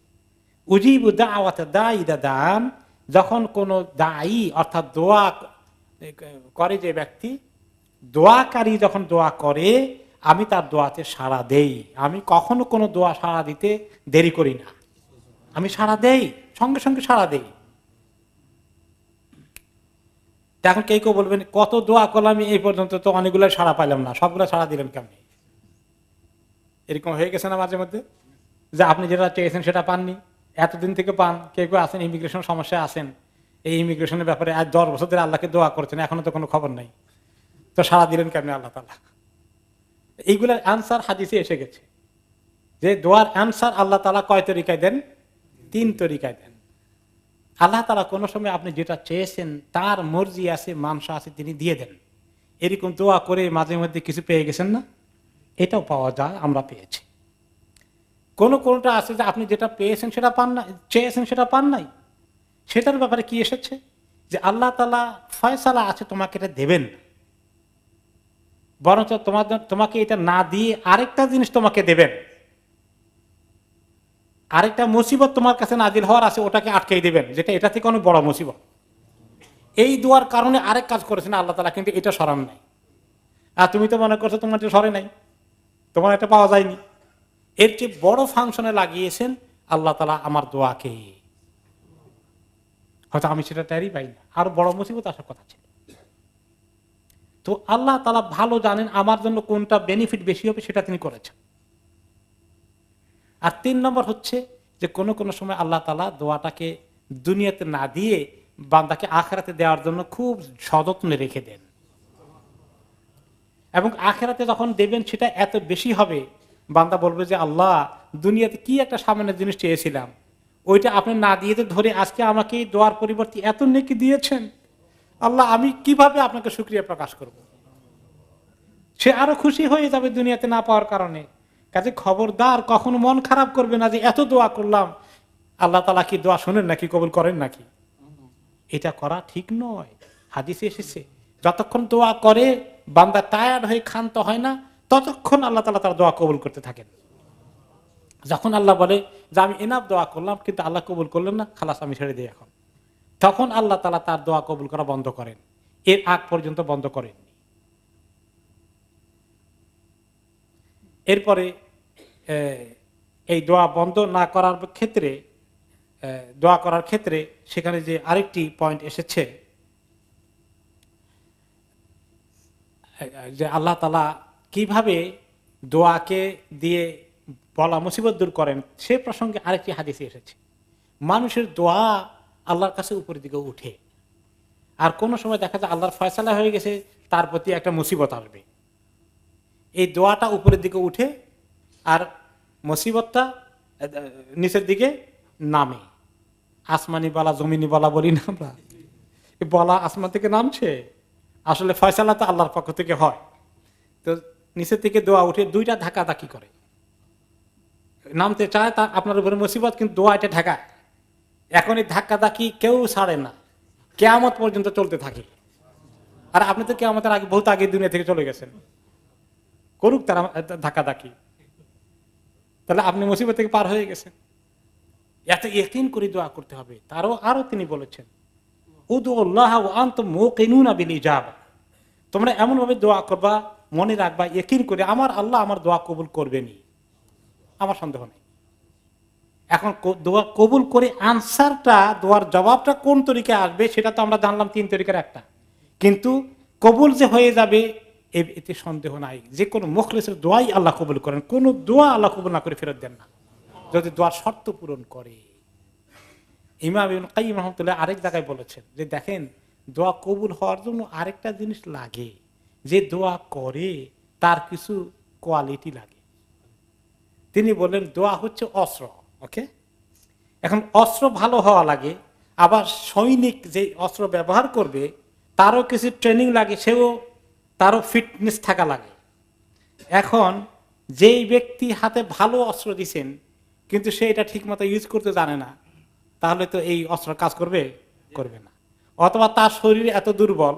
উজিবু দাওয়াতাদ দাঈ ইযা দান, যখন কোনো দায়ী অর্থাৎ দোয়া করে, যে ব্যক্তি দোয়াকারী যখন দোয়া করে, আমি তার দোয়াতে সাড়া দেই। আমি কখনো কোনো দোয়া সাড়া দিতে দেরি করি না, আমি সাড়া দেই, সঙ্গে সঙ্গে সাড়া দেই। এখন কেউ কেউ বলবেন কত দোয়া করলাম এই পর্যন্ত, তো অনেকগুলো সাড়া পাইলাম না, সবগুলো সাড়া দিলেন কেমনি? এরকম হয়ে গেছে না মাঝে মধ্যে, যে আপনি যেটা চেয়েছেন সেটা পাননি, এতদিন থেকে পান। কেউ কেউ আছেন ইমিগ্রেশন সমস্যায় আছেন, এই ইমিগ্রেশনের ব্যাপারে আজ 10 বছর ধরে আল্লাহকে দোয়া করছেন, এখনো তো কোনো খবর নাই, তো সাড়া দিলেন কেমনি আল্লাহ তাআলা? এইগুলার অ্যান্সার হাদিসে এসে গেছে, যে দোয়ার অ্যান্সার আল্লাহ তাআলা কয় তরিকায় দেন? 3 তরিকায় দেন। আল্লাহ তাআলা কোনো সময় আপনি যেটা চেয়েছেন তার মর্জি আছে, মানসা আছে, তিনি দিয়ে দেন। এরকম দোয়া করে মাঝে মধ্যে কিছু পেয়ে গেছেন না? এটাও পাওয়া যায়, আমরা পেয়েছি। কোনটা আছে যে আপনি যেটা পেয়েছেন সেটা পান না, চেয়েছেন সেটা পান নাই। সেটার ব্যাপারে কি এসেছে যে আল্লাহ তাআলা ফয়সালা আছে তোমাকে এটা দেবেন, বরঞ্চ তোমাকে এটা না দিয়ে আরেকটা জিনিস তোমাকে দেবেন, আরেকটা মুসিবত তোমার কাছে নাজিল হওয়ার আছে, ওটাকে আটকাই দেবেন, যেটা এটা থেকে অনেক বড় মুসিবত। এই দোয়ার কারণে আরেক কাজ করেছেন আল্লাহ তাআলা, কিন্তু এটা সরান নাই। আর তুমি তো মনে করছো তোমার এটা সরে নাই, তোমার এটা পাওয়া যায়নি। এর চেয়ে বড় ফাংশনে লাগিয়েছেন আল্লাহ তাআলা আমার দোয়াকে। হয়তো আমি সেটা টেরই পাই না, আরো বড় মুসিবত আসার কথা ছিল। তো আল্লাহ তাআলা ভালো জানেন আমার জন্য কোনটা বেনিফিট বেশি হবে, সেটা তিনি করেছেন। আর 3 নম্বর হচ্ছে যে কোন সময় আল্লাহ তাআলা দোয়াটাকে দুনিয়াতে না দিয়ে বান্দাকে আখিরাতে দেওয়ার জন্য খুব সযত্নে রেখে দেন, এবং আখিরাতে যখন দেবেন সেটা এত বেশি হবে, বান্দা বলবে যে আল্লাহ দুনিয়াতে কি একটা সামান্য জিনিস চেয়েছিলাম, ওইটা আপনি না দিয়ে ধরে আজকে আমাকে এই দোয়ার পরিবর্তে এত নেকি দিয়েছেন, আল্লাহ আমি কিভাবে আপনাকে শুকরিয়া প্রকাশ করব। সে আরো খুশি হয়ে যাবে দুনিয়াতে না পাওয়ার কারণে। কাজে খবরদার কখনো মন খারাপ করবে না যে এত দোয়া করলাম, আল্লাহ তাআলা কি দোয়া শোনেন নাকি, কবুল করেন নাকি। এটা করা ঠিক নয়। হাদিসে এসেছে যতক্ষণ দোয়া করে বান্দা টায়ার্ড হয়ে ক্ষান্ত হয় না, ততক্ষণ আল্লাহ তাআলা তার দোয়া কবুল করতে থাকেন। যখন আল্লাহ বলে যে আমি এনাফ দোয়া করলাম কিন্তু আল্লাহ কবুল করলেন না, খালাস আমি ছেড়ে দিই এখন, তখন আল্লাহ তাআলা তার দোয়া কবুল করা বন্ধ করেন। এর আগ পর্যন্ত বন্ধ করেন। এরপরে এই দোয়া বন্ধ না করার ক্ষেত্রে, দোয়া করার ক্ষেত্রে সেখানে যে আরেকটি পয়েন্ট এসেছে যে আল্লাহ তাআলা কিভাবে দোয়াকে দিয়ে বলা মুসিবত দূর করেন, সে প্রসঙ্গে আরেকটি হাদিসে এসেছে। মানুষের দোয়া আল্লাহর কাছে উপরের দিকে উঠে, আর কোন সময় দেখা যায় আল্লাহর ফয়সালা হয়ে গেছে তার প্রতি একটা মুসিবত আসবে, এই দোয়াটা উপরের দিকে উঠে আর মুসিবতটা নিচের দিকে নামে। আসমানি বলা জমিনি বলা বলি না আমরা, বলা আসমান থেকে নামছে, আসলে ফয়সালা তো আল্লাহর পক্ষ থেকে হয়। তো নিচের থেকে দোয়া উঠে দুইটা ধাক্কাধাক্কি করে, নামতে চায় তা আপনার উপরে মুসিবত, কিন্তু দোয়া এটা ঢাকা। এখন এই ধাক্কাধাক্কি কেউ ছাড়ে না, কিয়ামত পর্যন্ত চলতে থাকে। আর আপনি তো কিয়ামতের আগে বহুত আগে দুনিয়া থেকে চলে গেছেন, করুক তারা ধাক্কাধাক্কি, তাহলে আপনি মুসিবত থেকে পার হয়ে গেছেন। এত ইয়াকিন করে দোয়া করতে হবে। আরো তিনি বলেছেন উদুল্লাহ ওয়া আনতুম মুকিনুনা বিল ইজাবা, তোমরা এমন ভাবে দোয়া করবা, মনে রাখবা ইয়াকিন করে আমার আল্লাহ আমার দোয়া কবুল করবেনই, আমার সন্দেহ নেই। এখন দোয়া কবুল করে আনসারটা, দোয়ার জবাবটা কোন তরিকায় আসবে সেটা তো আমরা জানলাম 3 তরিকার একটা, কিন্তু কবুল যে হয়ে যাবে এতে সন্দেহ নাই। যে কোনো মুখলিসের দোয়াই আল্লাহ কবুল করেন, কোন দোয়া আল্লাহ কবুল না করে ফেরত দেন না, যদি দোয়ার শর্ত পূরণ করে। ইমাম ইবনে কাইয়্যিম রাহমাতুল্লাহ আরেক জায়গায় বলেছেন যে দেখেন, দোয়া কবুল হওয়ার জন্য আরেকটা জিনিস লাগে, যে দোয়া করে তার কিছু কোয়ালিটি লাগে। তিনি বললেন দোয়া হচ্ছে অস্ত্র। ওকে, এখন অস্ত্র ভালো হওয়া লাগে, আবার সৈনিক যে অস্ত্র ব্যবহার করবে তারও কিছু ট্রেনিং লাগে, তারও ফিটনেস থাকা লাগে। এখন যেই ব্যক্তি হাতে ভালো অস্ত্র দিচ্ছেন কিন্তু সে এটা ঠিক মতো ইউজ করতে জানে না, তাহলে তো এই অস্ত্র কাজ করবে না। অথবা তার শরীর এত দুর্বল,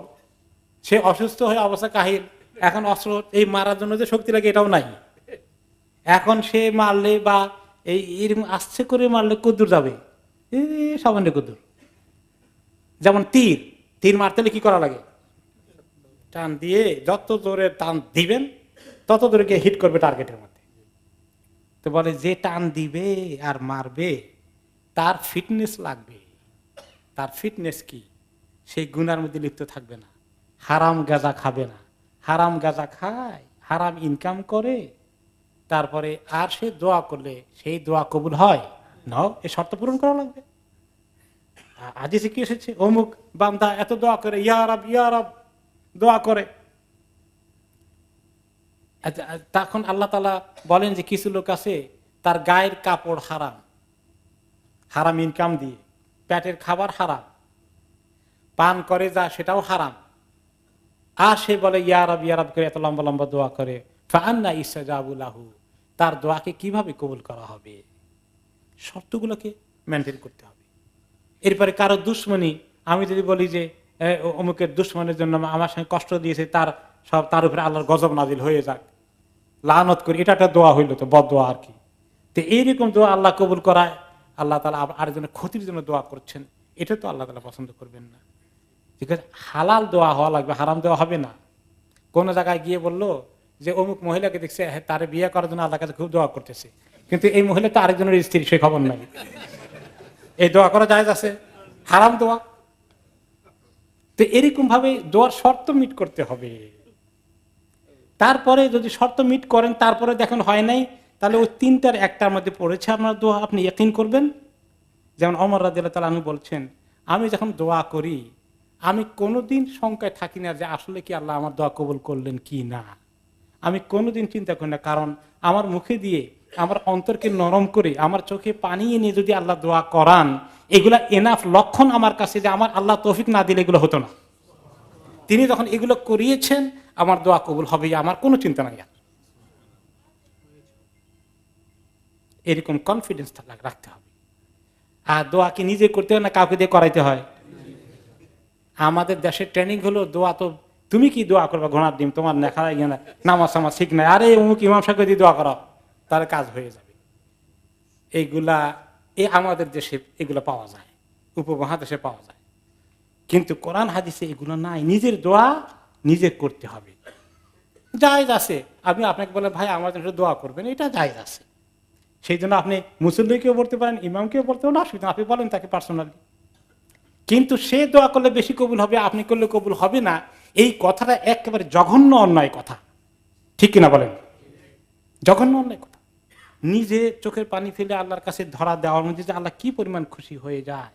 সে অসুস্থ হয়ে অবস্থা কাহিল, এখন অস্ত্র এই মারার জন্য যে শক্তি লাগে এটাও নাই। এখন সে মারলে বা এরকম আস্তে করে মারলে কদ্দুর যাবে, সামান্য কদ্দুর। যেমন তীর মারতে হলে কি করা লাগে, টান দিয়ে যত জোরে টান দিবেন তত জোরে গিয়ে হিট করবে টার্গেটের মধ্যে। তো বলে যে টান দিবে আর মারবে তার ফিটনেস লাগবে। তার ফিটনেস কি, সেই গুনার মধ্যে লিপ্ত থাকবে না, হারাম গাঁজা খাবে না। হারাম গাঁজা খায়, হারাম ইনকাম করে, তারপরে আর সে দোয়া করলে সেই দোয়া কবুল হয় না, এই শর্ত পূরণ করা লাগবে। হাদিসে কি এসেছে, অমুক বান্দা এত দোয়া করে, ইয়া রব দোয়া করে, তখন আল্লাহ তাআলা বলেন যে কিছু লোক আছে তার গায়ের কাপড় হারাম ইনকাম দিয়ে, পেটের খাবার হারাম, পান করে যা সেটাও হারাম, আর সে বলে ইয়া রব করে এত লম্বা লম্বা দোয়া করে, ফাআন্না ইস্তাজাবু লাহু, তার দোয়াকে কিভাবে কবুল করা হবে, শর্তগুলোকে মেনটেন করতে হবে। এরপরে কারো দুশ্মনী, আমি যদি বলি যে অমুকের দুশ্মনের জন্য আমার সঙ্গে কষ্ট দিয়েছে, তার উপরে আল্লাহর গজব নাজিল হয়ে যাক, লানত করি, এটা একটা দোয়া হইলো, তো বদ দোয়া আর কি। তো এইরকম দোয়া আল্লাহ কবুল করায়, আল্লাহ তাআলা আরেকজনের ক্ষতির জন্য দোয়া করছেন, এটা তো আল্লাহ তাআলা পছন্দ করবেন না। ঠিক আছে, হালাল দোয়া হওয়া লাগবে, হারাম দেওয়া হবে না। কোন জায়গায় গিয়ে বললো যে অমুক মহিলাকে দেখছে তার বিয়ে করার জন্য আল্লাহর কাছে খুব দোয়া করতেছে, কিন্তু এই মহিলা তো আরেকজনের স্ত্রী, সে খবর নাই, এই দোয়া করা জায়েজ আছে? হারাম দোয়া। তো এরকম ভাবে দোয়ার শর্ত মিট করতে হবে। তারপরে যদি শর্ত মিট করেন, তারপরে দেখেন হয় নাই, তাহলে ওই তিনটার একটার মধ্যে পড়েছে আপনার দোয়া, আপনি ইয়াকিন করবেন। যেমন ওমর রাদিয়াল্লাহু তাআলা আনহু বলছেন, আমি যখন দোয়া করি আমি কোনোদিন শঙ্কায় থাকি না যে আসলে কি আল্লাহ আমার দোয়া কবুল করলেন কি না। আমি কোনোদিন চিন্তা করি না, কারণ আমার মুখে দিয়ে, আমার অন্তরকে নরম করে, আমার চোখে পানি এনে যদি আল্লাহ দোয়া করান, এগুলা এনাফ লক্ষণ আমার কাছে যে আমার আল্লাহ তৌফিক না দিলে এগুলো হতো না। তিনি যখন এগুলো করিয়েছেন, আমার দোয়া কবুল হবে, আমার কোনো চিন্তা নাই। এরকম কনফিডেন্স রাখতে হবে। আর দোয়া কি নিজে করতে হয় না কাউকে দিয়ে করাইতে হয়? আমাদের দেশের ট্রেনিং হলো দোয়া তো তুমি কি দোয়া করবা ঘোড়ার ডিম, তোমার লেখা ইয়ে না, নামাজ সামাজ ঠিক নাই, আরে অমুক ইমাম সাহেবকে দিয়ে দোয়া করাও, তার কাজ হয়ে যাবে। এইগুলা আমাদের দেশে এগুলো পাওয়া যায়, উপমহাদেশে পাওয়া যায়, কিন্তু কোরআন হাদিসে এগুলো নাই। নিজের দোয়া নিজে করতে হবে। জায়েজ আছে, আমি আপনাকে বলে ভাই আমার জন্য দোয়া করবেন, এটা জায়েজ আছে। সেই জন্য আপনি মুসল্লিকেও বলতে পারেন, ইমামকেও বলতে পারেন, অসুবিধা, আপনি বলেন তাকে পার্সোনালি। কিন্তু সে দোয়া করলে বেশি কবুল হবে, আপনি করলে কবুল হবে না, এই কথাটা একেবারে জঘন্য অন্যায় কথা। ঠিক কিনা বলেন? জঘন্য অন্যায় কথা। নিজে চোখের পানি ফেলে আল্লাহর কাছে ধরা দেওয়ার মধ্যে যে আল্লাহ কি পরিমাণ খুশি হয়ে যায়,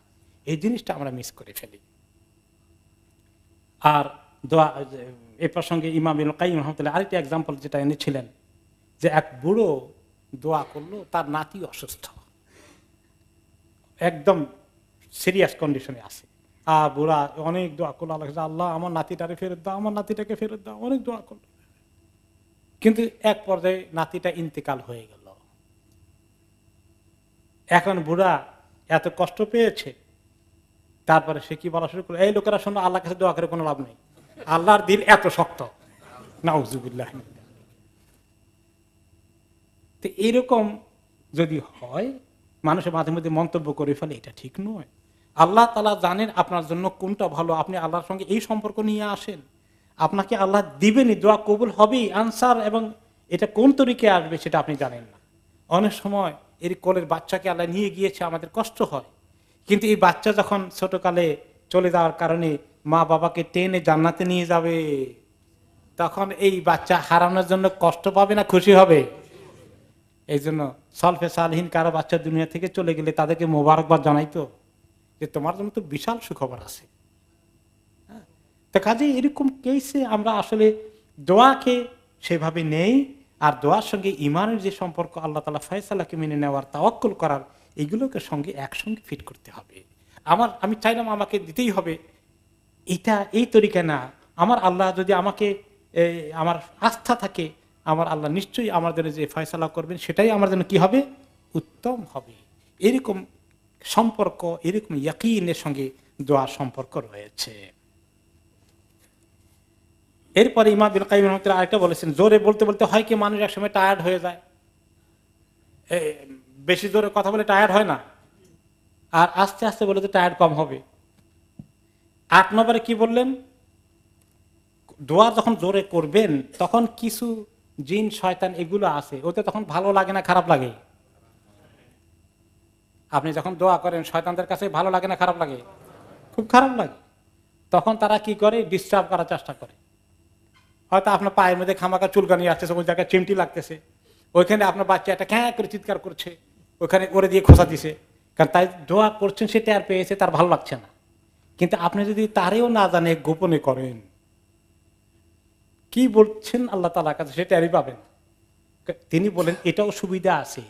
এই জিনিসটা আমরা মিস করে ফেলি। আর দোয়া, এ প্রসঙ্গে ইমাম ইবনুল কাইয়িম রাহমাতুল্লাহ আরেকটি এক্সাম্পল যেটা এনেছিলেন, যে এক বুড়ো দোয়া করলো, তার নাতি অসুস্থ, একদম সিরিয়াস কন্ডিশনে আছে। বুড়া অনেক দোয়া করলো, আল্লাহ আমার নাতিটারে ফেরত দাও, আমার নাতিটাকে ফেরত দাও, অনেক দোয়া করলো। কিন্তু এক পর্যায়ে নাতিটা ইন্তেকাল হয়ে গেল। এখন বুড়া এত কষ্ট পেয়েছে, তারপরে সে কি বলা শুরু করলো, এই লোকেরা শোনো, আল্লাহর কাছে দোয়া করে কোনো লাভ নেই, আল্লাহর দিল এত শক্ত। নাউজুবিল্লাহ। তো এরকম যদি হয়, মানুষের মাঝে মধ্যে মন্তব্য করে ফেলে, এটা ঠিক নয়। আল্লাহ তাআলা জানেন আপনার জন্য কোনটা ভালো, আপনি আল্লাহর সঙ্গে এই সম্পর্ক নিয়ে আসেন, আপনাকে আল্লাহ দিবেনই, দোয়া কবুল হবেই, আনসার, এবং এটা কোন তরিকে আসবে সেটা আপনি জানেন না। অনেক সময় এর কোলের বাচ্চাকে আল্লাহ নিয়ে গিয়েছে, আমাদের কষ্ট হয়, কিন্তু এই বাচ্চা যখন ছোটকালে চলে যাওয়ার কারণে মা বাবাকে টেনে জান্নাতে নিয়ে যাবে, তখন এই বাচ্চা হারানোর জন্য কষ্ট পাবে না খুশি হবে? এই জন্য সলফে সালহীন কারো বাচ্চা দুনিয়া থেকে চলে গেলে তাদেরকে মোবারকবাদ জানাইতো যে তোমার জন্য তো বিশাল সুখবর আছে। তো কাজে এরকম কেসে আমরা আসলে দোয়াকে সেভাবে নেই, আর দোয়ার সঙ্গে ইমানের যে সম্পর্ক, আল্লাহ তাআলা ফয়সালাকে মেনে নেওয়ার, তাওয়াক্কুল করার, এগুলোকে সঙ্গে একসঙ্গে ফিট করতে হবে। আমি চাইলাম আমাকে দিতেই হবে, এটা এই তরিকা না। আমার আল্লাহ যদি আমাকে, আমার আস্থা থাকে, আমার আল্লাহ নিশ্চয়ই আমার জন্য যে ফয়সালা করবেন সেটাই আমার জন্য কি হবে, উত্তম হবে। এরকম সম্পর্ক, এরকম ইয়াকিনের সঙ্গে দোয়ার সম্পর্ক রয়েছে। এরপরে ইমাম ইবনুল কাইয়িম রাহমাতুল্লাহ আরেকটা বলেছেন, জোরে বলতে বলতে হয় কি মানুষ একসময় টায়ার্ড হয়ে যায়, বেশি জোরে কথা বলে টায়ার্ড হয় না, আর আস্তে আস্তে বলে তো টায়ার্ড কম হবে। 8 নম্বরে কি বললেন, দোয়া যখন জোরে করবেন তখন কিছু জিন শয়তান এগুলো আছে, ওতে তখন ভালো লাগে না খারাপ লাগে? আপনি যখন দোয়া করেন শয়তানদের কাছে ভালো লাগে না খারাপ লাগে? খুব খারাপ লাগে। তখন তারা কি করে, ডিস্টার্ব করার চেষ্টা করে। হয়তো আপনার পায়ের মধ্যে খামাকা চুলকানি আসতেছে, ওই জায়গায় চিমটি লাগতেছে, ওইখানে আপনার বাচ্চা একটা খ্যাঁ করে চিৎকার করছে, ওইখানে করে দিয়ে খোঁচা দিছে, কারণ তাই দোয়া করছেন সে টের পেয়েছে, তার ভালো লাগছে না। কিন্তু আপনি যদি তারেও না জানে গোপনে করেন, কি বলছেন আল্লাহ তাআলার কাছে সেটা টেরই পাবেন। তিনি বলেন এটাও সুবিধা আছে,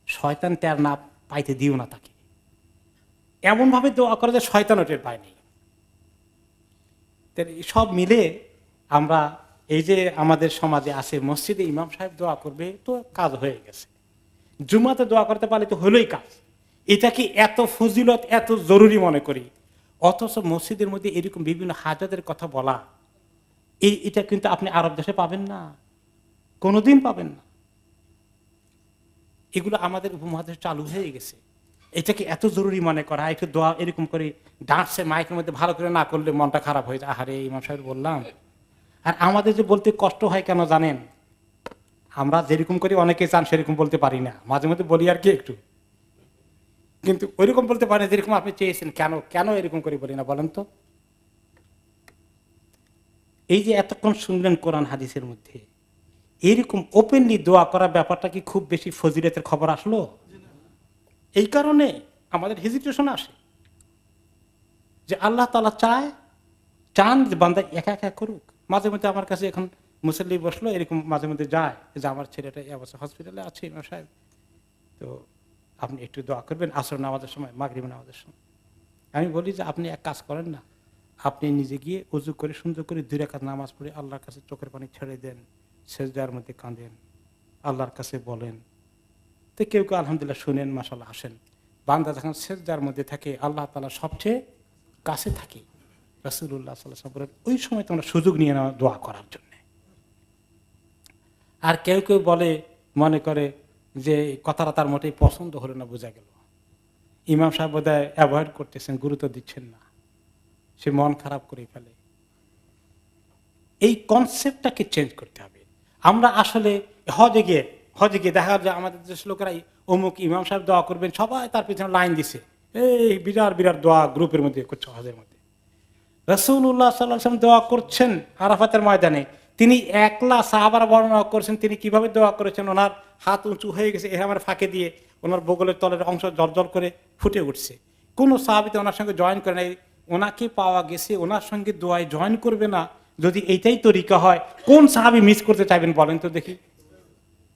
শয়তান টের না পাইতে দিও না তাকে, এমন ভাবে দোয়া করে যে শয়তানও টের পায়নি। সব মিলে আমরা এই যে আমাদের সমাজে আছে মসজিদে ইমাম সাহেব দোয়া করবে তো কাজ হয়ে গেছে, জুমাতে দোয়া করতে পারলে তো হলোই কাজ, এটা কি এত ফজিলত এত জরুরি মনে করি। অথচ মসজিদের মধ্যে এরকম বিভিন্ন হাজাতের কথা বলা, এটা কিন্তু আপনি আরব দেশে পাবেন না, কোনোদিন পাবেন না। এগুলো আমাদের উপমহাদেশে চালু হয়ে গেছে। এটাকে এত জরুরি মনে করা, একটু দোয়া এরকম করে ডান্সে মাইকের মধ্যে ভালো করে না করলে মনটা খারাপ হয়ে যায়, আহারে ইমাম সাহেব বললাম। আর আমাদের যে বলতে কষ্ট হয় কেন জানেন, আমরা যেরকম করি অনেকে চান সেরকম বলতে পারি না, মাঝে মধ্যে বলি আর কি একটু, কিন্তু ওইরকম বলতে পারি না যেরকম আপনি চেয়েছেন। কেন কেন এরকম করে বলি না বলেন তো? এই যে এতক্ষণ শুনলেন কোরআন হাদিসের মধ্যে এইরকম ওপেনলি দোয়া করার ব্যাপারটা কি খুব বেশি ফজিলতের খবর আসলো? এই কারণে আমাদের হেজিটেশন আসে যে আল্লাহ তাআলা চান যে বান্দা একা একা করুক। মাঝে মধ্যে আমার কাছে এখন মুসল্লি বসলো এরকম মাঝে মধ্যে যায় যে আমার ছেলেটা এবছর হসপিটালে আছে ইমাম সাহেব, তো আপনি একটু দোয়া করবেন আসর নামাজের সময়, মাগরিব নামাজের সময়। আমি বলি যে আপনি এক কাজ করেন না, আপনি নিজে গিয়ে উজু করে সুন্দর করে 2 রাকাত নামাজ পড়ে আল্লাহর কাছে চোখের পানি ছেড়ে দেন, সেজদার মধ্যে কাঁদেন, আল্লাহর কাছে বলেন। তো কেউ কেউ আলহামদুলিল্লাহ শুনেন, মাশাআল্লাহ আসেন। বান্দা যখন সেজদার মধ্যে থাকে আল্লাহ তাআলা সবচেয়ে কাছে থাকে। রাসূলুল্লাহ সাল্লাল্লাহু আলাইহি ওয়াসাল্লাম বলেন ওই সময় তোমরা সুযোগ নিয়ে নাও দোয়া করার জন্য। আর কেউ কেউ বলে, মনে করে যে কথাটা তার মোটেই পছন্দ হলো না, বোঝা গেল ইমাম সাহেব বোধহয় অ্যাভয়েড করতেছেন, গুরুত্ব দিচ্ছেন না, সে মন খারাপ করে ফেলে। এই কনসেপ্টটাকে চেঞ্জ করতে হবে। আমরা আসলে হজে গিয়ে দেখা যায় আমাদের দেশ লোকেরাই অমুক ইমাম সাহেব দোয়া করবেন, সবাই তার পিছনে লাইন দিছে, এই বিরাট বিরাট দোয়া গ্রুপের মধ্যে করছে হজের মধ্যে। রাসূলুল্লাহ সাল্লাল্লাহু আলাইহি ওয়াসাল্লাম দোয়া করছেন আরাফাতের ময়দানে, তিনি একলা সাহাবারা বর্ণনা করছেন তিনি কিভাবে দোয়া করেছেন। ওনার হাত উঁচু হয়ে গেছে, এরকমের ফাঁকে দিয়ে ওনার বগলের তলের অংশ জলজল করে ফুটে উঠছে। কোন সাহাবীতে ওনার সঙ্গে জয়েন করে নাই, ওনাকে পাওয়া গেছে ওনার সঙ্গে দোয়ায় জয়েন করবে না। যদি এইটাই তরিকা হয়, কোন সাহাবী মিস করতে চাইবেন বলেন তো দেখি?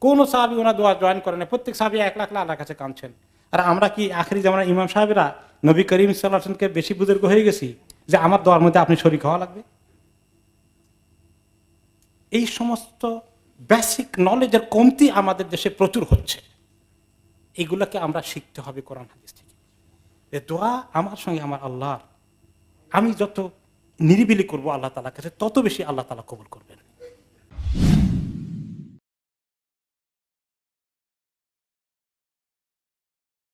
কোন সাহাবী ওনার দোয়া জয়েন করে না, প্রত্যেক সাহাবী একলা একলা আল্লাহর কাছে কাঁদছেন। আর আমরা কি আখিরি জামানার ইমাম সাহেবেরা নবী করিম সাল্লাল্লাহু আলাইহি ওয়াসাল্লামকে বেশি বুজুর্গ হয়ে গেছি যে আমার দোয়ার মধ্যে আপনি শরীক হওয়া লাগবে? এই সমস্ত বেসিক নলেজের কমতি আমাদের দেশে প্রচুর হচ্ছে। এগুলোকে আমরা শিখতে হবে কোরআন হাদিস থেকে। দোয়া আমার সঙ্গে আমার আল্লাহর, আমি যত নিরিবিলি করবো আল্লাহ তাআলার কাছে তত বেশি আল্লাহ তাআলা কবুল করবেন।